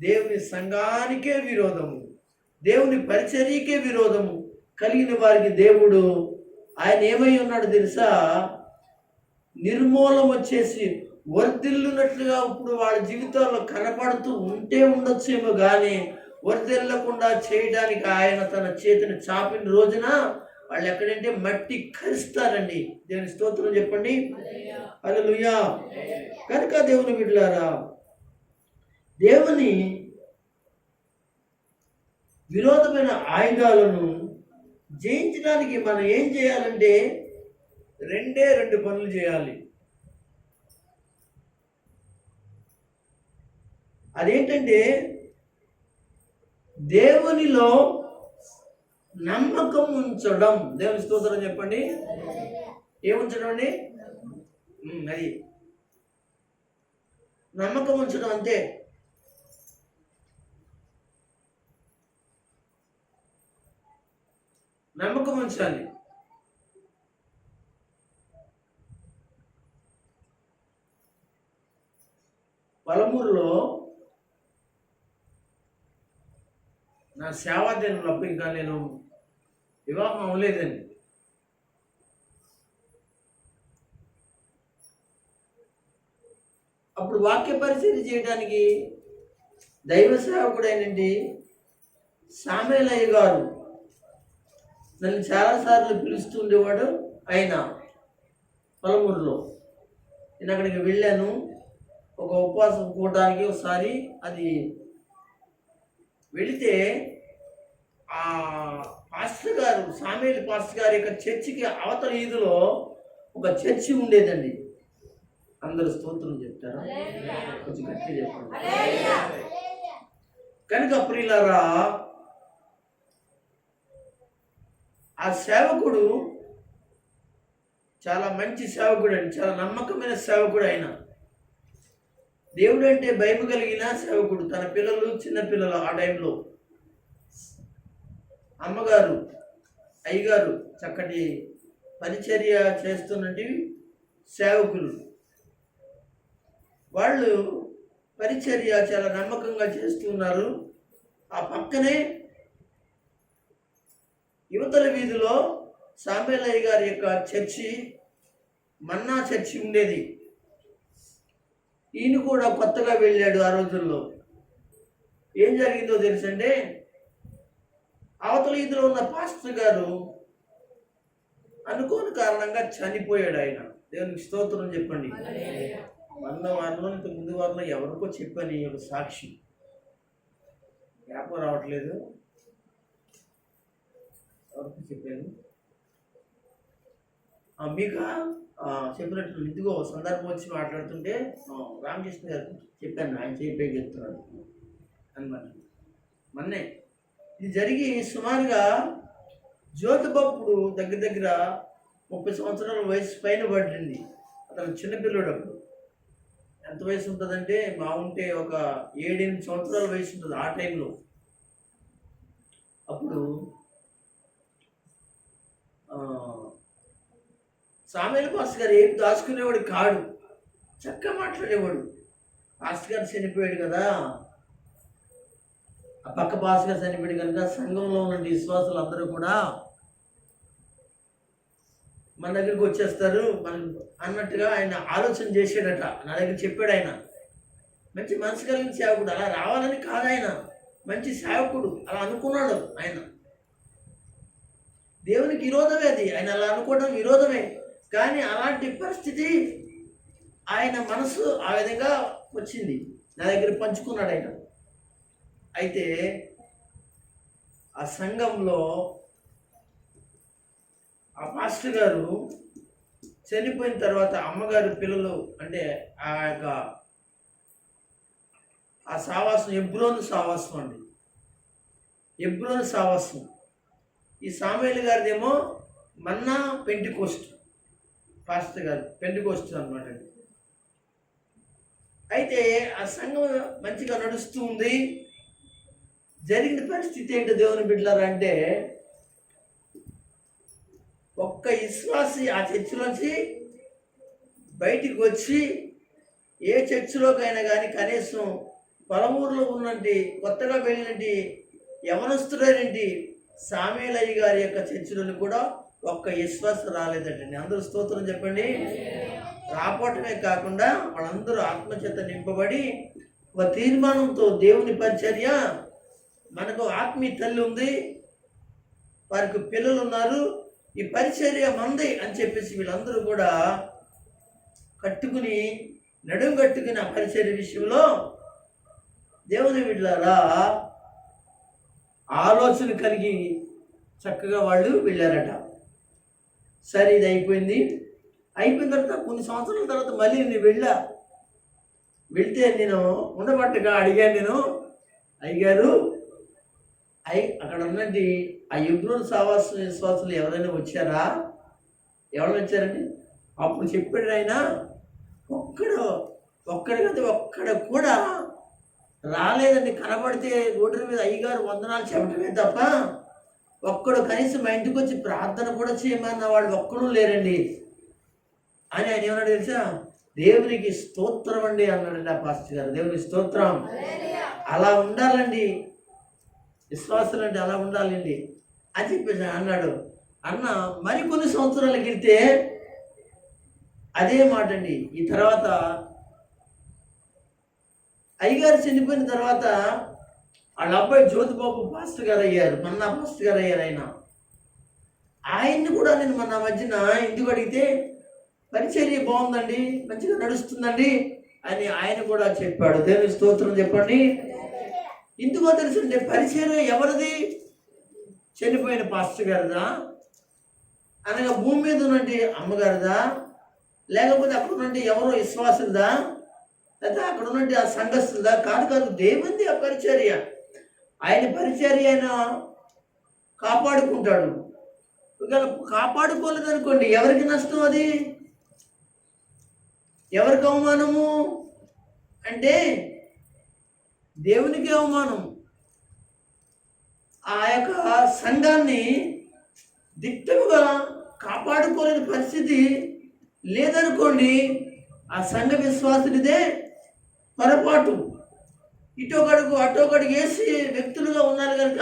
S1: దేవుని సంఘానికే విరోధము, దేవుని పరిచర్యకే విరోధము కలిగిన వారికి దేవుడు ఆయన ఏమై ఉన్నాడు తెలుసా, నిర్మూలం వచ్చేసి వర్ధిల్లునట్లుగా ఇప్పుడు వాళ్ళ జీవితాల్లో కనపడుతూ ఉండొచ్చేమో కానీ వర్ధిల్లకుండా చేయడానికి ఆయన తన చేతిని చాపిన రోజున వాళ్ళు ఎక్కడంటే మట్టి కరుస్తారండి. దేవుని స్తోత్రం చెప్పండి, హల్లెలూయా. కనుక దేవుని బిడ్డలారా, దేవుని విరోధమైన ఆయుధాలను జయించడానికి మనం ఏం చేయాలంటే 2 పనులు చేయాలి. అదేంటంటే దేవునిలో నమ్మకం ఉంచడం. దేవుని స్తోత్రం చెప్పండి, ఏముంచడం అండి? అది నమ్మకం ఉంచడం, అంతే. నమ్మకం ఉంచాలి. పలమూరులో నా సేవా దినప్పుడు ఇంకా నేను వివాహం అవ్వలేదండి. అప్పుడు వాక్య పరిచర్య చేయడానికి దైవ సేవకుడైనండి సామేలయ్య గారు నన్ను చాలాసార్లు పిలుస్తుండేవాడు. ఆయన పలమూరులో నేను అక్కడికి వెళ్ళాను ఒక ఉపవాసం కూడడానికి. ఒకసారి అది వెళితే ఆ పాస్టర్ గారు, సామేలు పాస్టర్ గారి యొక్క చర్చికి అవతల ఈదులో ఒక చర్చి ఉండేదండి. అందరూ స్తోత్రం చెప్తారా? కొంచెం గట్టిగా చెప్పండి. కనుక ప్రియులారా, ఆ సేవకుడు చాలా మంచి సేవకుడు అండి, చాలా నమ్మకమైన సేవకుడు. ఆయన దేవుడు అంటే భయం కలిగిన సేవకుడు. తన పిల్లలు, చిన్నపిల్లలు, ఆ టైంలో అమ్మగారు, అయ్యగారు చక్కటి పరిచర్య చేస్తున్నటి సేవకులు. వాళ్ళు పరిచర్య చాలా నమ్మకంగా చేస్తున్నారు. ఆ పక్కనే యువతల వీధిలో సామేలయ్య గారి యొక్క చర్చి, మన్నా చర్చి ఉండేది. ఈయన కూడా కొత్తగా వెళ్ళాడు. ఆ రోజుల్లో ఏం జరిగిందో తెలుసంటే, అవతల వీధిలో ఉన్న పాస్టర్ గారు అనుకోని కారణంగా చనిపోయాడు. ఆయన దేవునికి స్తోత్రం చెప్పండి. 100 వారంలో ఇంత ముందు వారంలో ఎవరికో చెప్పాను ఈ యొక్క సాక్షి, జ్ఞాపకం రావట్లేదు, ఎవరికి చెప్పాను. మీకు చెప్పినట్లు ఇదిగో సందర్భం వచ్చి మాట్లాడుతుంటే రామకృష్ణ గారు చెప్పాను, ఆయన చెప్పే చెప్తున్నాడు అనమాట. మొన్నే ఇది జరిగి సుమారుగా జ్యోతిబాబుడు దగ్గర దగ్గర 30 సంవత్సరాల వయసు పైన పడింది. అతను చిన్నపిల్లడు. అప్పుడు ఎంత వయసు ఉంటుందంటే మా ఉంటే ఒక 7-8 సంవత్సరాల వయసు ఉంటుంది ఆ టైంలో. అప్పుడు సామేలు పాస్టర్ గారు ఏం దాచుకునేవాడు కాడు, చక్కగా మాట్లాడేవాడు. పాస్టర్ గారు చనిపోయాడు కదా, ఆ పక్క పాస్టర్ గారు చనిపోయాడు కనుక సంఘంలో ఉన్న విశ్వాసులు అందరూ కూడా మన దగ్గరికి వచ్చేస్తారు మనం అన్నట్టుగా ఆయన ఆలోచన చేసాడట. నా దగ్గర చెప్పాడు ఆయన. మంచి మనసు కలిగిన సేవకుడు, అలా రావాలని కాదు ఆయన, మంచి సేవకుడు అలా అనుకున్నాడు ఆయన. దేవునికి విరోధమే అది, ఆయన అలా అనుకోవడం విరోధమే. కానీ అలాంటి పరిస్థితి ఆయన మనసు ఆ విధంగా వచ్చింది, నా దగ్గర పంచుకున్నాడు ఆయన. అయితే ఆ సంఘంలో ఆ పాస్టర్ గారు చనిపోయిన తర్వాత అమ్మగారి పిల్లలు, అంటే ఆ యొక్క ఆ సావాసం ఎబ్రోను సావాసం అండి, ఎబ్రోను సావాసం. ఈ సాముయేలు గారిదేమో మన్నా పెంటెకోస్ట్, పాస్టర్ గారు పెంటెకోస్ట్ అనమాట అండి. అయితే ఆ సంఘం మంచిగా నడుస్తూ ఉంది. జరిగిన పరిస్థితి ఏంటో దేవుని బిడ్డలారా అంటే, ఒక్క విశ్వాసి ఆ చర్చిలోంచి బయటికి వచ్చి ఏ చర్చిలోకైనా కానీ కనీసం పొలమూరులో ఉన్నంటి కొత్తగా వెళ్ళినటి యవనస్తుడైనటి సామేలయ్య గారి యొక్క చర్చిలోని కూడా ఒక్క విశ్వాసం రాలేదండి. అందరూ స్తోత్రం చెప్పండి. రాపోవటమే కాకుండా వాళ్ళందరూ ఆత్మచేత నింపబడి ఒక తీర్మానంతో దేవుని పరిచర్య, మనకు ఆత్మీయ తల్లి ఉంది, వారికి పిల్లలు ఉన్నారు, ఈ పరిచర్య మంది అని చెప్పేసి వీళ్ళందరూ కూడా కట్టుకుని నడుం కట్టుకుని ఆ పరిచర్య విషయంలో దేవుని బిడ్డలారా ఆలోచన కలిగి చక్కగా వాళ్ళు వెళ్ళారట. సరే, ఇది అయిపోయింది. అయిపోయిన తర్వాత కొన్ని సంవత్సరాల తర్వాత మళ్ళీ నేను వెళ్తే నేను ఉండబట్టగా అడిగాను, నేను అయ్యగారు అక్కడ ఉన్నది ఆ ఎబ్రోను సావాసం విశ్వాసులు ఎవరైనా వచ్చారా, ఎవరైనా వచ్చారండి? అప్పుడు చెప్పాడు ఆయన, ఒక్కడ కూడా రాలేదండి. కనబడితే రోడ్డు మీద అయ్యగారు వందనాలు చెప్పడమే తప్ప ఒక్కడు కనీసం మా ఇంటికి వచ్చి ప్రార్థన కూడా చేయమన్న వాళ్ళు ఒక్కడూ లేరండి అని ఆయన ఏమన్నాడు తెలుసా? దేవునికి స్తోత్రం అండి అన్నాడండి ఆ పాస్టర్ గారు. దేవునికి స్తోత్రం. అలా ఉండాలండి విశ్వాసులు అంటే, అలా ఉండాలండి అని చెప్పేసి అన్నాడు. అన్న మరికొన్ని సంవత్సరాలకి వెళ్తే అదే మాట అండి. ఈ తర్వాత అయ్యగారు చనిపోయిన తర్వాత వాళ్ళ అబ్బాయి జ్యోతిబాబు పాస్టర్ గారు అయ్యారు, మన్నా పాస్టర్ గారు అయ్యారు. ఆయన్ని కూడా నేను మన మధ్యన ఎందుకు అడిగితే పరిచర్య బాగుందండి, మంచిగా నడుస్తుందండి అని ఆయన కూడా చెప్పాడు. దేవుని స్తోత్రం చెప్పండి. ఎందుకో తెలుసండి, పరిచర్య ఎవరిది? చనిపోయిన పాస్టర్ గారిదా, అనగా భూమి మీద ఉన్నటువంటి అమ్మగారిదా, లేకపోతే అక్కడ ఉన్నటువంటి ఎవరో విశ్వాసులదా, లేదా అక్కడ ఉన్నటువంటి ఆ సంఘస్థులదా? కాదు, దేవుంది ఆ పరిచర్య. ఆయన పరిచర్య ఆయన కాపాడుకుంటాడు. ఒకవేళ కాపాడుకోలేదనుకోండి, ఎవరికి నష్టం? అది ఎవరికి అవమానము అంటే దేవునికి అవమానం. ఆ యొక్క సంఘాన్ని దిట్టముగా కాపాడుకోలేని పరిస్థితి లేదనుకోండి, ఆ సంఘ విశ్వాసునిదే పొరపాటు. ఇటొకడుగు అటొకడుగు వేసి వ్యక్తులుగా ఉన్నారు కనుక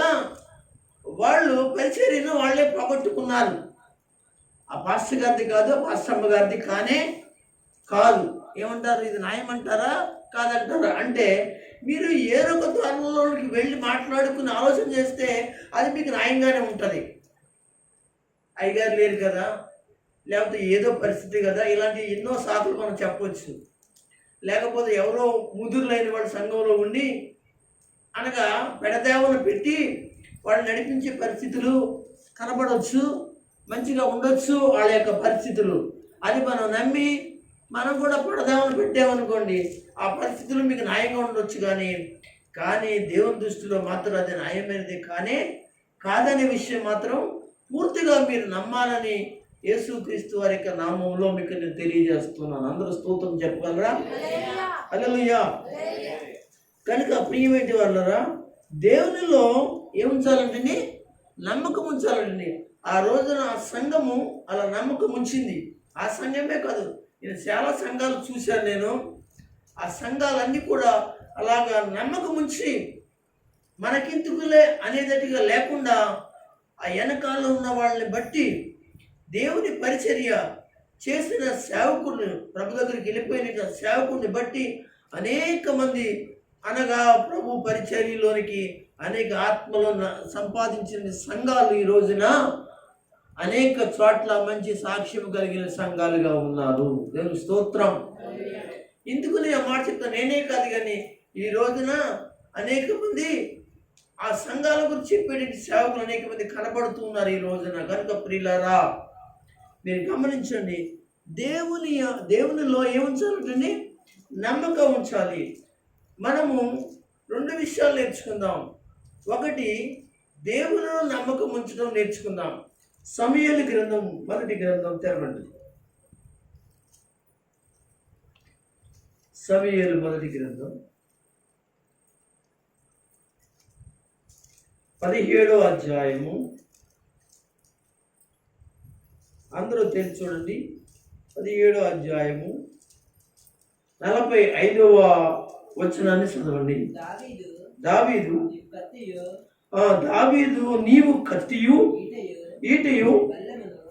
S1: వాళ్ళు పరిచర్యను వాళ్ళే పోగొట్టుకున్నారు. ఆ పాస్టర్ గారిది కాదు, ఆ పాస్టర్ అమ్మ గారిది కాదు. ఏమంటారు? ఇది న్యాయమంటారా కాదంటారా అంటే, మీరు ఏ రొక త్వరలోకి వెళ్ళి మాట్లాడుకుని ఆలోచన చేస్తే అది మీకు న్యాయంగానే ఉంటుంది. అయ్యగారు లేరు కదా, లేకపోతే ఏదో పరిస్థితి కదా, ఇలాంటి ఎన్నో సాకులు మనం చెప్పవచ్చు. లేకపోతే ఎవరో ముదురులైన వాళ్ళ సంఘంలో ఉండి అనగా పెడదేవను పెట్టి వాళ్ళు నడిపించే పరిస్థితులు కనబడవచ్చు, మంచిగా ఉండొచ్చు వాళ్ళ యొక్క పరిస్థితులు. అది మనం నమ్మి మనం కూడా పెడదేవను పెట్టామనుకోండి, ఆ పరిస్థితులు మీకు న్యాయంగా ఉండొచ్చు. కానీ దేవుని దృష్టిలో మాత్రం అది న్యాయమైనది కాదనే విషయం మాత్రం పూర్తిగా మీరు నమ్మాలని యేసుక్రీస్తు వారి యొక్క నామంలో మీకు నేను తెలియజేస్తున్నాను. అందరూ స్తోత్రం చెప్పగలరా? హల్లెలూయా. కనుక ప్రియమైన వాళ్ళరా, దేవునిలో ఏముంచాలంటే నమ్మకం ఉంచాలండి. ఆ రోజున ఆ సంఘము అలా నమ్మకం ఉంచింది. ఆ సంఘమే కాదు, నేను చాలా సంఘాలు చూశాను. ఆ సంఘాలన్నీ కూడా అలాగా నమ్మకం ఉంచి మనకెందుకులే అనేటట్టుగా లేకుండా ఆ వెనకాల ఉన్న వాళ్ళని బట్టి దేవుని పరిచర్య చేసిన సేవకుడిని, ప్రభు దగ్గరికి వెళ్ళిపోయిన సేవకుడిని బట్టి అనేక మంది, అనగా ప్రభు పరిచర్యలోనికి అనేక ఆత్మలను సంపాదించిన సంఘాలు ఈ రోజున అనేక చోట్ల మంచి సాక్ష్యం కలిగిన సంఘాలుగా ఉన్నారు. దేవుని స్తోత్రం. ఎందుకు నేను ఆ మాట చెప్తాను, నేనే కాదు కానీ ఈ రోజున అనేక మంది ఆ సంఘాల గురించి చెప్పేటువంటి సేవకులు అనేక మంది కనబడుతున్నారు ఈ రోజున. కనుక ప్రియులారా, మీరు గమనించండి, దేవునిలో ఏముంచాలంటే నమ్మకం ఉంచాలి. మనము 2 విషయాలు నేర్చుకుందాం. ఒకటి, దేవునిలో నమ్మకం ఉంచడం నేర్చుకుందాం. సమూయేలు గ్రంథం 1 గ్రంథం తెరవండి. సమూయేలు 1 గ్రంథం 17వ అధ్యాయము. అందరూ తెలిసి చూడండి. 17వ అధ్యాయము 45వ వచనాన్ని చదవండి. దావీదు నీవు కత్తియు ఈటయు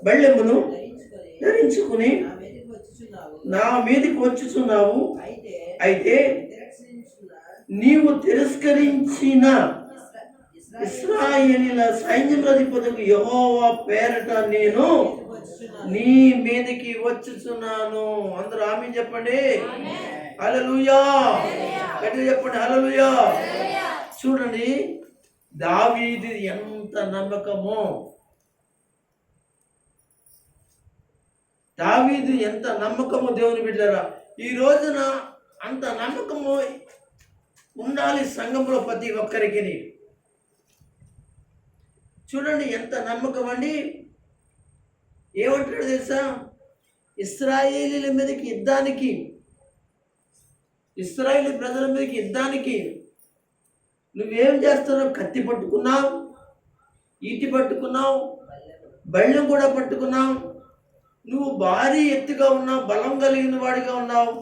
S1: బెల్లెమును ధరించుకుని నా మీదకి వచ్చుచున్నావు. అయితే నీవు తిరస్కరించిన ఇశ్రాయేలీయుల సైన్యములధిపతియగు యెహోవా పేరట నేను నీ మీదకి వచ్చుచున్నాను. అందరూ ఆమేన్ చెప్పండి. హల్లెలూయా. గట్టిగా చెప్పండి, హల్లెలూయా. చూడండి, దావీదు ఎంత నమ్మకమో, దావీదు ఎంత నమ్మకమో దేవుని బిడ్డలారా. ఈ రోజున అంత నమ్మకము ఉండాలి సంఘంలో ప్రతి ఒక్కరికి. చూడండి ఎంత నమ్మకం అండి. ఏమంటాడు తెలుసా? ఇశ్రాయేలీల మీదకి యుద్ధానికి, ఇశ్రాయేలీ ప్రజల మీదకి యుద్ధానికి నువ్వేం చేస్తున్నావు? కత్తి పట్టుకున్నావు, ఈటి పట్టుకున్నావు, బళ్ళెం కూడా పట్టుకున్నావు. నువ్వు భారీ ఎత్తుగా ఉన్నావు, బలం కలిగిన వాడిగా ఉన్నావు.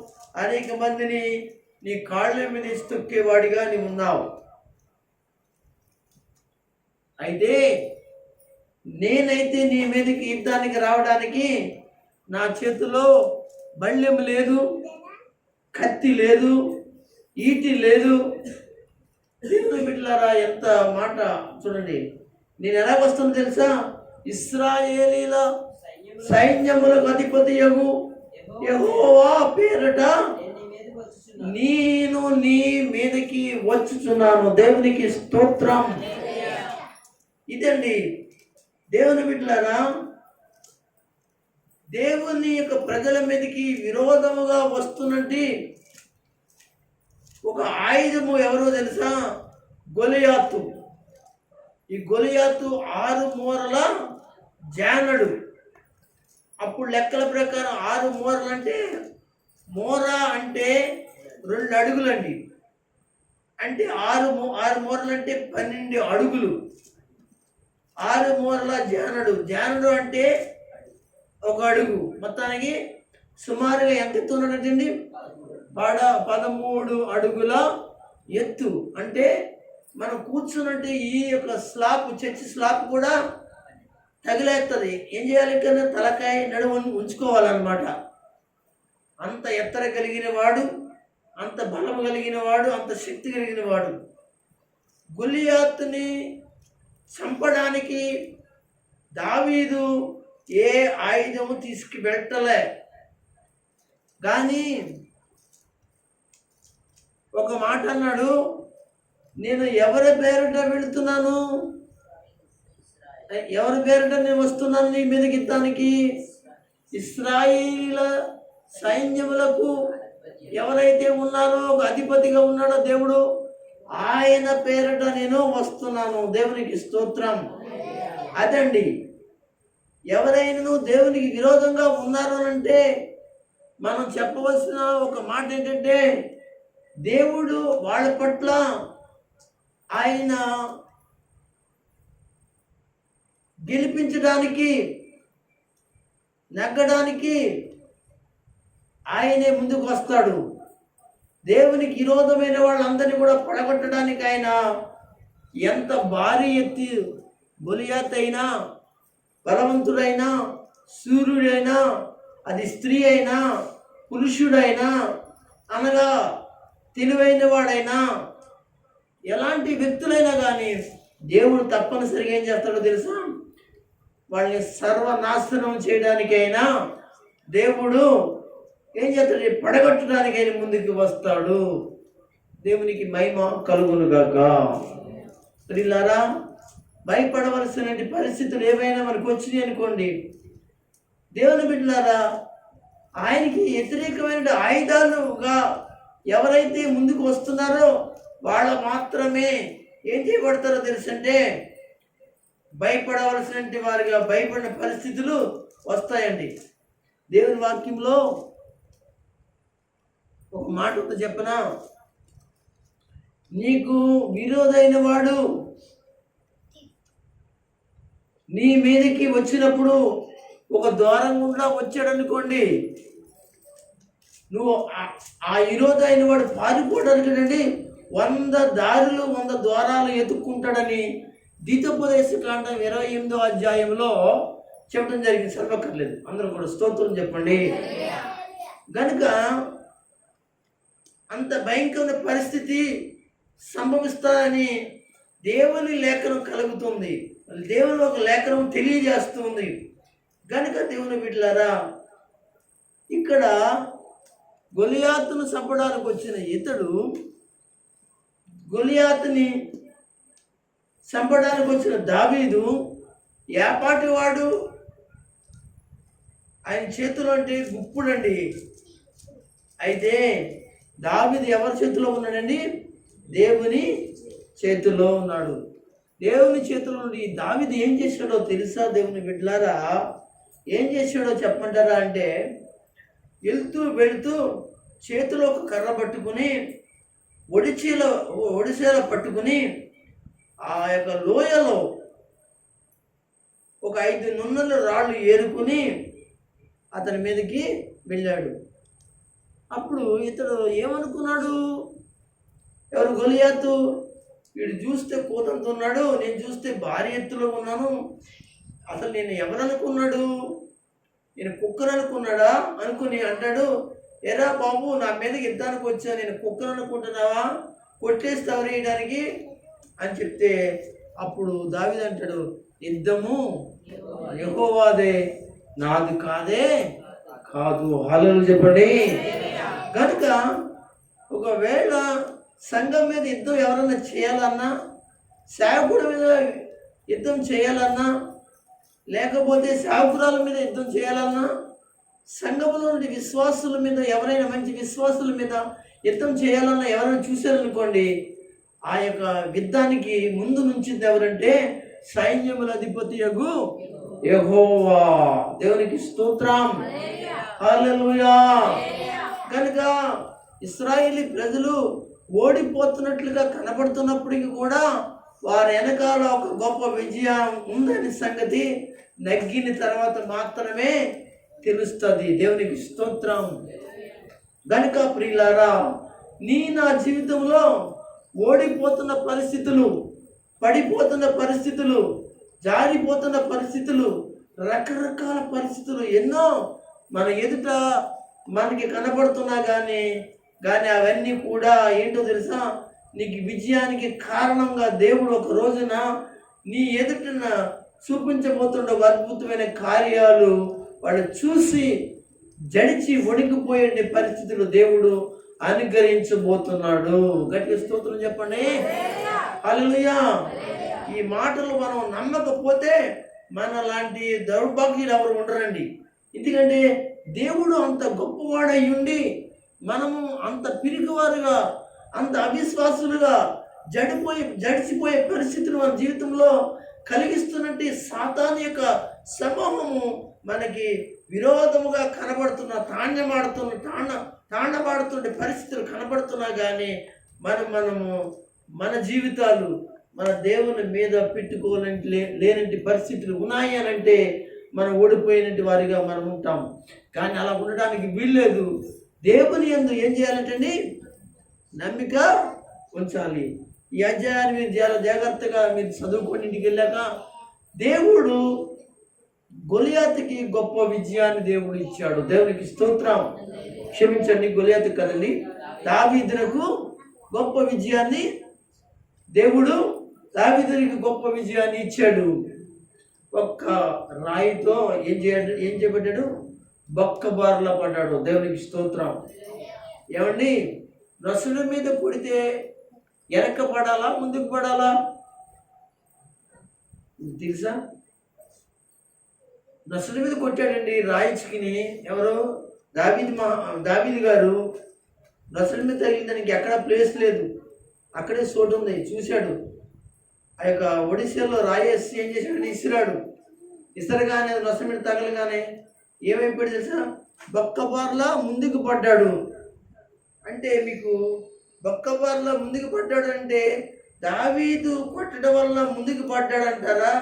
S1: అనేక మందిని నీ కాళ్ళ మీద తొక్కేవాడిగా నీవు ఉన్నావు. అయితే నేనైతే నీ మీదకి యుద్ధానికి రావడానికి నా చేతిలో బళ్ళెం లేదు, కత్తి లేదు, ఈటి లేదు. దేవుని బిడ్డలారా, ఎంత మాట చూడండి. నేను ఎలా వస్తాను తెలుసా? ఇశ్రాయేలీల సైన్యములకు అధిపతియగు యెహోవా పేరట నేను నీ మీదకి వచ్చుచున్నాను. దేవునికి స్తోత్రం. ఇదండి దేవుని బిడ్డలారా, దేవుని యొక్క ప్రజల మీదకి విరోధముగా వస్తున్నట్టు ఒక ఆయుధము ఎవరో తెలుసా? గొలియాతు. ఈ గొలియాతు 6 మూరల జానడు. అప్పుడు లెక్కల ప్రకారం 6 మూరలు అంటే, మూర అంటే 2 అడుగులండి. అంటే 6 మూరలు అంటే 12 అడుగులు. 6 మూరల జానడు. జానడు అంటే 1 అడుగు. మొత్తానికి సుమారుగా ఎంత ఎత్తు ఉన్నట్టండి? 13 అడుగుల ఎత్తు. అంటే మనం కూర్చున్నట్టు ఈ యొక్క స్లాబ్, చర్చి స్లాబ్ కూడా తగిలేస్తుంది. ఏం చేయాలి? కన్నా తలకాయ నడుము ఉంచుకోవాలన్నమాట. అంత ఎత్తర కలిగిన వాడు, అంత బలం కలిగిన వాడు, అంత శక్తి కలిగిన వాడు. గొలియాతుని చంపడానికి దావీదు ఏ ఆయుధము తీసుకువెళ్ళలే. కానీ ఒక మాట అన్నాడు, నేను ఎవరి పేరిట వెళుతున్నాను? ఎవరి పేరిట నేను వస్తున్నాను నీ మీదకి యుద్ధానికి? ఇశ్రాయేలీల సైన్యములకు ఎవరైతే ఉన్నారో, ఒక అధిపతిగా ఉన్నాడో దేవుడు, ఆయన పేరిట నేను వస్తున్నాను. దేవునికి స్తోత్రం. అదండి, ఎవరైనా దేవునికి విరోధంగా ఉన్నారు అంటే మనం చెప్పవలసిన ఒక మాట ఏంటంటే, దేవుడు వాళ్ళ పట్ల ఆయన గెలిపించడానికి, నెగ్గడానికి ఆయనే ముందుకు వస్తాడు. దేవునికి విరోధమైన వాళ్ళందరినీ కూడా పడగొట్టడానికి ఆయన ఎంత భారీ ఎత్తి గొలియాత్ అయినా, బలవంతుడైనా, సూర్యుడైనా, అది స్త్రీ అయినా, పురుషుడైనా, అనగా తెలివైన వాడైనా, ఎలాంటి వ్యక్తులైనా కానీ దేవుడు తప్పనిసరిగా ఏం చేస్తాడో తెలుసా? వాళ్ళని సర్వనాశనం చేయడానికైనా దేవుడు ఏం చేస్తాడు? పడగొట్టడానికైనా ముందుకు వస్తాడు. దేవునికి మహిమ కలుగును గాక. ప్రియులారా, భయపడవలసిన పరిస్థితులు ఏవైనా మనకు వచ్చినాయి అనుకోండి, దేవుని బిడ్డలారా, ఆయనకి వ్యతిరేకమైన ఆయుధాలుగా ఎవరైతే ముందుకు వస్తున్నారో వాళ్ళ మాత్రమే ఏం చేయబడతారో తెలుసంటే భయపడవలసిన వారిగా భయపడిన పరిస్థితులు వస్తాయండి. దేవుని వాక్యంలో ఒక మాట ఉంది చెప్పనా? నీకు విరోధైన వాడు నీ మీదకి వచ్చినప్పుడు ఒక ద్వారం గుండా వచ్చాడనుకోండి, నువ్వు ఆ విరోధైన వాడు పారిపోవడానికండి 100 దారులు 100 ద్వారాలు ఎత్తుక్కుంటాడని ద్వితోపదేశకాండం 28వ అధ్యాయంలో చెప్పడం జరిగింది. చదవక్కర్లేదు, అందరూ కూడా స్తోత్రం చెప్పండి. కనుక అంత భయంకరమైన పరిస్థితి సంభవిస్తానని దేవుని లేఖనం కలుగుతుంది, దేవుని ఒక లేఖనం తెలియజేస్తుంది. కనుక దేవుని బిడ్డలారా, ఇక్కడ గొలియాతును చంపడానికి వచ్చిన ఇతడు గొలియాతుని చంపడానికి వచ్చిన దావీదు ఏపాటి వాడు? ఆయన చేతిలో అంటే గుప్పుడండి. అయితే దావీదు ఎవరి చేతిలో ఉన్నాడండి? దేవుని చేతిలో ఉన్నాడు. దేవుని చేతిలో నుండి దావీదు ఏం చేశాడో తెలుసా? దేవుని బిడ్డలారా, ఏం చేశాడో చెప్పమంటారా అంటే, వెళుతూ చేతిలో ఒక కర్ర పట్టుకుని ఒడిసేల పట్టుకుని ఆ యొక్క లోయలో ఒక 5 నున్నల రాళ్ళు ఏరుకుని అతని మీదకి వెళ్ళాడు. అప్పుడు ఇతడు ఏమనుకున్నాడు? ఎవరు? గొలియాతు. వీడు చూస్తే కోతంతో ఉన్నాడు, నేను చూస్తే భారీ ఎత్తులో ఉన్నాను, అసలు నేను ఎవరనుకున్నాడు? నేను కుక్కను అనుకున్నాడా అనుకుని అంటాడు, ఎరా బాబు, నా మీదకి యుద్ధానికి వచ్చా, నేను కుక్కను అనుకుంటున్నావా? కొట్టేస్తావు వేయడానికి అని చెప్తే అప్పుడు దావీదు అంటాడు, యుద్ధము యెహోవాదే, నాది కాదు. హల్లెలూయా చెప్పండి. కనుక ఒకవేళ సంఘం మీద యుద్ధం ఎవరన్నా చేయాలన్నా, సేవకుడి మీద యుద్ధం చేయాలన్నా, లేకపోతే సేవకురాల మీద యుద్ధం చేయాలన్నా, సంఘంలో నుండి విశ్వాసుల మీద, ఎవరైనా మంచి విశ్వాసుల మీద యుద్ధం చేయాలన్నా ఎవరైనా చూశారనుకోండి, ఆ యొక్క యుద్ధానికి ముందు నుంచింది ఎవరంటే సైన్యముల అధిపతియగు యెహోవా. దేవునికి స్తోత్రం, హల్లెలూయా. కనుక ఇశ్రాయేలీ ప్రజలు ఓడిపోతున్నట్లుగా కనబడుతున్నప్పటికీ కూడా వారి వెనకాల ఒక గొప్ప విజయం ఉందని సంగతి నగ్గిన తర్వాత మాత్రమే తెలుస్తుంది. దేవునికి స్తోత్రం. గనుక ప్రియులారా, నా జీవితంలో ఓడిపోతున్న పరిస్థితులు, పడిపోతున్న పరిస్థితులు, జారిపోతున్న పరిస్థితులు, రకరకాల పరిస్థితులు ఎన్నో మన ఎదుట మనకి కనబడుతున్నా కానీ అవన్నీ కూడా ఏంటో తెలుసా? నీకు విజయానికి కారణంగా దేవుడు ఒక రోజున నీ ఎదుట చూపించబోతుండే అద్భుతమైన కార్యాలు వాళ్ళు చూసి జడిచి వణికిపోయే పరిస్థితులు దేవుడు అనుగ్రహించబోతున్నాడు. గట్టిగా స్తోత్రం చెప్పండి, హల్లెలూయా. ఈ మాటలు మనం నమ్మకపోతే మన లాంటి దౌర్భాగ్యులు ఎవరు ఉండరండి. ఎందుకంటే దేవుడు అంత గొప్పవాడై ఉండి మనము అంత పిరికివారుగా, అంత అవిశ్వాసులుగా జడిసిపోయే పరిస్థితులు మన జీవితంలో కలిగిస్తున్నట్టు సాతాను యొక్క సమూహము మనకి విరోధముగా కనబడుతున్న, తాండబాడుతుండే పరిస్థితులు కనబడుతున్నా కానీ మన జీవితాలు మన దేవుని మీద లేనంటి పరిస్థితులు ఉన్నాయి అని అంటే మనం ఓడిపోయినట్టు వారిగా మనం ఉంటాం. కానీ అలా ఉండడానికి వీల్లేదు. దేవుని యందు ఏం చేయాలంటండి? నమ్మిక ఉంచాలి. ఈ అధ్యాయాన్ని మీరు చాలా జాగ్రత్తగా మీరు చదువుకొని ఇంటికి వెళ్ళాక దేవుడు గొలియాతుకి గొప్ప విజయాన్ని దేవుడు ఇచ్చాడు. దేవునికి స్తోత్రం. క్షమించండి, గొలియాతు కదండి, దావీదునకు గొప్ప విజయాన్ని దేవుడు దావీదునికి గొప్ప విజయాన్ని ఇచ్చాడు. ఒక్క రాయితో ఏం చేపట్టాడు? బొక్క బారులా పడ్డాడు. దేవునికి స్తోత్రం. ఏమండి, రసుల మీద కొడితే వెనక పడాలా ముందుకు పడాలా తెలుసా? నసుల మీద కొట్టాడండి రాయిచుకిని. ఎవరు? దావీదు గారు. నసుల మీద తగిలిన దానికి ఎక్కడ ప్లేస్ లేదు, అక్కడే చోటు ఉంది. చూశాడు. ఆ యొక్క ఒడిశాలో రాయేసి ఏం చేశాడు? ఇసిరాడు. ఇసరగానే నసుల మీద తగలగానే ఏమైపోయాడు తెలుసా? బొక్కబార్లా ముందుకు పడ్డాడు. అంటే మీకు బొక్కబార్లా ముందుకు పడ్డాడు అంటే దావీదు కొట్టడం వల్ల ముందుకు పడ్డాడు అంటారా?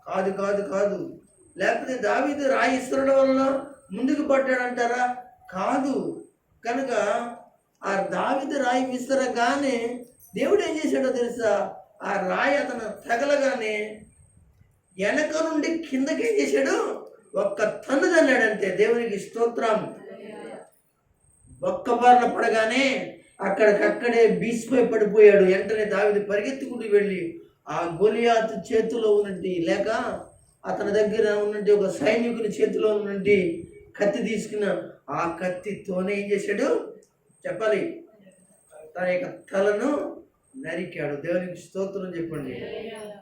S1: కాదు కాదు కాదు. లేకపోతే దావీదు రాయి ఇసరడం వల్ల ముందుకు పడ్డాడంటారా? కాదు. కనుక ఆ దావీదు రాయి విసరగానే దేవుడు ఏం చేశాడో తెలుసా? ఆ రాయి అతను తగలగానే వెనక నుండి కిందకి ఏం చేశాడు? ఒక్క తన్ను తన్నాడంతే. దేవునికి స్తోత్రం. ఒక్క బార్ల పడగానే అక్కడికక్కడే బీసిపోయి పడిపోయాడు. వెంటనే దావీదు పరిగెత్తుకుంటూ వెళ్ళి ఆ గొలియాతు చేతిలో ఉన్నట్టు, లేక అతని దగ్గర ఉన్నట్టు ఒక సైనికుని చేతిలో ఉన్నట్టు కత్తి తీసుకున్న ఆ కత్తితోనే ఏం చేశాడు చెప్పాలి? తన యొక్క తలను నరికాడు. దేవునికి స్తోత్రం చెప్పండి.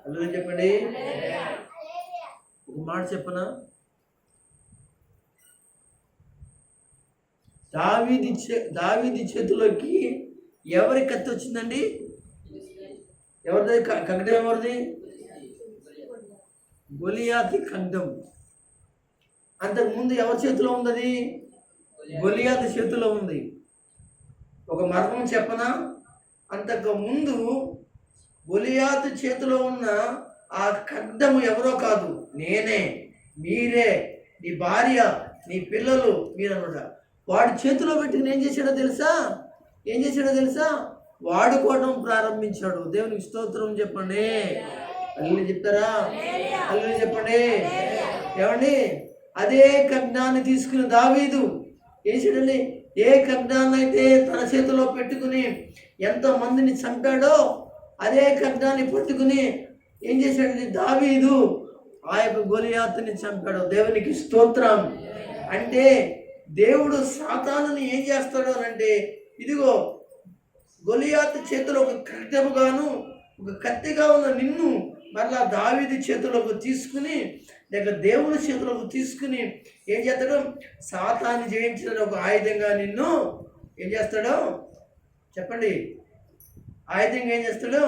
S1: అందులో చెప్పండి. ఒక మాట చెప్పనా? దావీదు చేతిలోకి ఎవరి కత్తి వచ్చిందండి? ఎవరిది ఖడ్గం? ఎవరిది? గొలియాతు ఖడ్గం. అంతకుముందు ఎవరి చేతిలో ఉంది? గొలియాతు చేతిలో ఉంది. ఒక మర్మం చెప్పనా? అంతకు ముందు గొలియాతు చేతిలో ఉన్న ఆ ఖడ్గము ఎవరో కాదు, నేనే, మీరే, నీ భార్య, నీ పిల్లలు, మీరన్నమాట. వాడి చేతిలో పెట్టుకుని ఏం చేశాడో తెలుసా? వాడుకోవడం ప్రారంభించాడు. దేవునికి స్తోత్రం చెప్పండి. అల్లు చెప్తారా? అల్లు చెప్పండి. ఏమండి, అదే ఖడ్గాన్ని తీసుకుని దావీదు ఏం చేయాలి? ఏ ఖడ్గాన్ని అయితే తన చేతిలో పెట్టుకుని ఎంతో మందిని చంపాడో అదే ఖడ్గాన్ని పట్టుకుని ఏం చేశాడండి? దావీదు ఆ యొక్క గొలియాతుని చంపాడు. దేవునికి స్తోత్రం. అంటే దేవుడు సాతానుని ఏం చేస్తాడు అంటే, ఇదిగో గొలియాతు చేతిలో ఒక ఖడ్గముగాను ఒక కత్తిగా ఉన్న నిన్ను మరలా దావీదు చేతిలోకి తీసుకుని, లేక దేవుని చేతిలోకి తీసుకుని ఏం చేస్తాడు? సాతాన్ని జయించిన ఒక ఆయుధంగా నిన్ను ఏం చేస్తాడో చెప్పండి? ఆయుధంగా ఏం చేస్తాడు?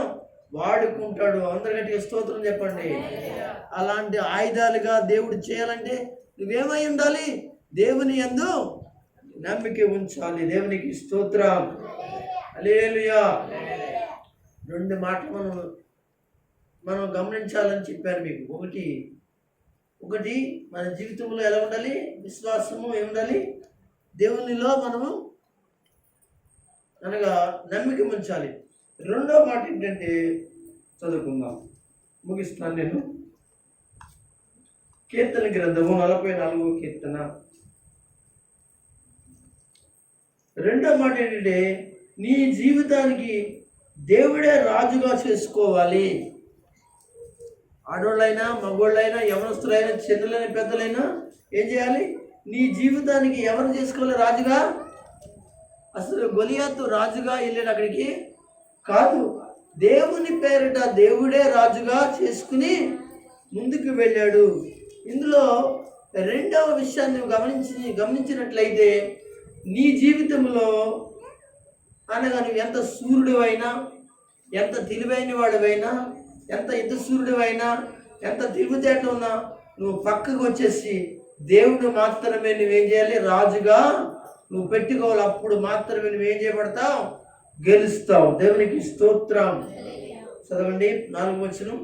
S1: వాడుకుంటాడు. అందరికీ స్తోత్రం చెప్పండి. అలాంటి ఆయుధాలుగా దేవుడు చేయాలంటే నువ్వేమై ఉండాలి? దేవుని యందు నమ్మిక ఉంచాలి. దేవునికి స్తోత్రం. హల్లెలూయా. రెండు మాటలు మనం గమనించాలని చెప్పాను మీకు. ఒకటి మన జీవితంలో ఎలా ఉండాలి? విశ్వాసము ఏముండాలి? దేవునిలో మనము అనగా నమ్మిక ఉంచాలి. రెండో మాట ఏంటంటే, చదువుకుందాం, ముగిస్తున్నాను నేను. కీర్తన గ్రంథము 44వ కీర్తన. రెండో మాట ఏంటంటే, నీ జీవితానికి దేవుడే రాజుగా చేసుకోవాలి. ఆడవాళ్ళైనా మగవాళ్ళైనా యవనస్తులైనా చిన్నలైనా పెద్దలైనా ఏం చేయాలి? నీ జీవితానికి ఎవరు చేసుకోవాలి రాజుగా? అసలు గొలియాతు రాజుగా వెళ్ళాడు అక్కడికి కాదు. దేవుని పేరిట దేవుడే రాజుగా చేసుకుని ముందుకు వెళ్ళాడు. ఇందులో రెండవ విషయాన్ని గమనించినట్లయితే, నీ జీవితంలో అనగా నువ్వు ఎంత సూర్యుడివైనా, ఎంత తెలివైన వాడివైనా, ఎంత యుద్ధసూర్యుడివైనా, ఎంత తిరుగుతేట ఉన్నా నువ్వు పక్కకు వచ్చేసి దేవుడు మాత్రమే నువ్వేం చేయాలి? రాజుగా నువ్వు పెట్టుకోవాలి. అప్పుడు మాత్రమే నువ్వేం చేయబడతావు? గెలుస్తావు. దేవునికి స్తోత్రం. చదవండి 4వ వచనం.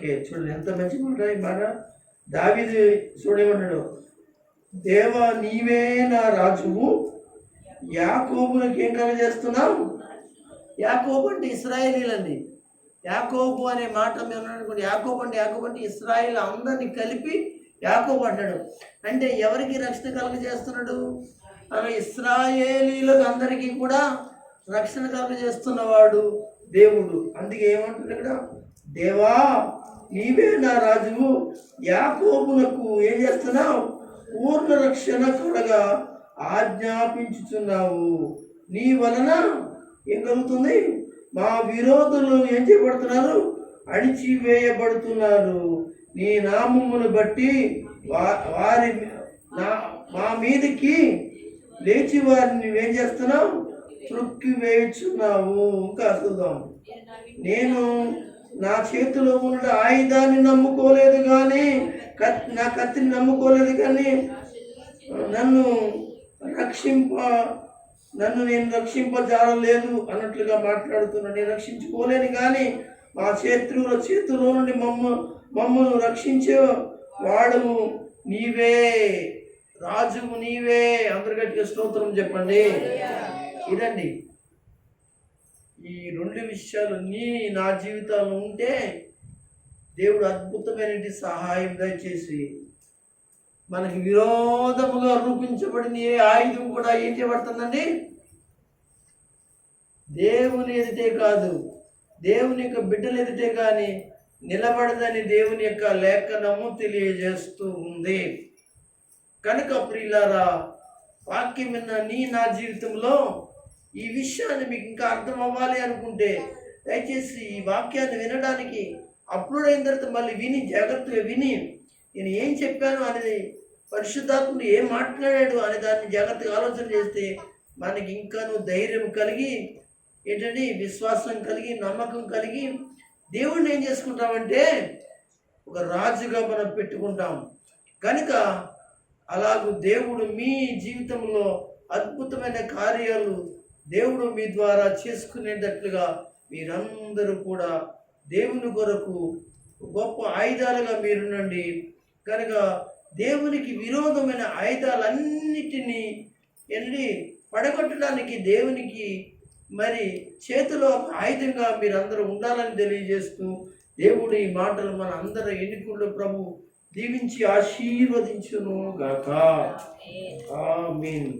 S1: ఓకే, చూడండి ఎంత మంచి మాట ఈ మాట. దావీదు చూడేమన్నాడు, దేవా నీవే నా రాజువు, యాకోబునికి ఏం కలగజేస్తున్నావు. యాకోబు అంటే ఇశ్రాయేలీలండి. యాకోబు అనే మాట మేము అనుకోండి, యాకోబు అంటే ఇశ్రాయేల్ అందరినీ కలిపి యాకోబు అంటాడు. అంటే ఎవరికి రక్షణ కలుగజేస్తున్నాడు? ఇశ్రాయేలీలకు అందరికీ కూడా రక్షణ కలుగజేస్తున్నవాడు దేవుడు. అందుకే ఏమంటాడు ఇక్కడ, దేవా నీవే నా రాజువు, యాకోబునకు ఏం చేస్తున్నావు, పూర్ణ రక్షణ కలగా ఆజ్ఞాపించుచున్నావు. నీ వలన ఏం కలుగుతుంది, మా విరోధులు ఏం చేయబడుతున్నారు, అణిచివేయబడుతున్నారు. నీ నామమును బట్టి వారి మా మీదకి లేచి వారిని నువ్వేం చేస్తున్నావు, త్రొక్కి వేయుచున్నావు. ఇంకా చూద్దాం. నేను నా చేతిలో ఉన్న ఆయుధాన్ని నమ్ముకోలేదు కానీ, నా కత్తిని నమ్ముకోలేదు కానీ, నన్ను నేను రక్షింపజాలలేదు అన్నట్లుగా మాట్లాడుతున్నాను. నేను రక్షించుకోలేను కానీ మా శత్రువుల చేతిలో నుండి మమ్మల్ని రక్షించే వాడు నీవే, రాజువు నీవే. అందరు గట్టిగా స్తోత్రం చెప్పండి. ఇదండి ఈ రెండు విషయాలు నా జీవితంలో ఉంటే దేవుడు అద్భుతమైన సహాయం దయచేసి మనకి విరోధముగా రూపించబడిన ఏ ఆయుధం కూడా ఏం చేయబడుతుందండి, దేవుని ఎదుటే కాదు, దేవుని యొక్క బిడ్డలు ఎదుటే కానీ నిలబడదని దేవుని యొక్క లేఖనము తెలియజేస్తూ ఉంది. కనుక ప్రియులారా, వాక్యం విన్న నా జీవితంలో ఈ విషయాన్ని మీకు ఇంకా అర్థం అవ్వాలి అనుకుంటే దయచేసి ఈ వాక్యాన్ని వినడానికి అప్లోడ్ అయిన తర్వాత మళ్ళీ జాగ్రత్తగా విని నేను ఏం చెప్పాను అనేది, పరిశుద్ధాత్ముడు ఏం మాట్లాడాడు అనే దాన్ని జాగ్రత్తగా ఆలోచన చేస్తే మనకి ఇంకాను ధైర్యం కలిగి ఏంటంటే విశ్వాసం కలిగి నమ్మకం కలిగి దేవుడిని ఏం చేసుకుంటామంటే ఒక రాజుగా మనం పెట్టుకుంటాం. కనుక అలాగూ దేవుడు మీ జీవితంలో అద్భుతమైన కార్యాలు దేవుడు మీ ద్వారా చేసుకునేటట్లుగా మీరందరూ కూడా దేవుని కొరకు గొప్ప ఆయుధాలుగా మీరునండి. కనుక దేవునికి విరోధమైన ఆయుధాలన్నిటినీ పడగొట్టడానికి దేవునికి మరి చేతిలో ఒక ఆయుధంగా మీరందరూ ఉండాలని తెలియజేస్తూ దేవుడు ఈ మాటలు మన అందరూ ఎన్నికల్లో ప్రభు దీవించి ఆశీర్వదించును గాక. ఆమేన్.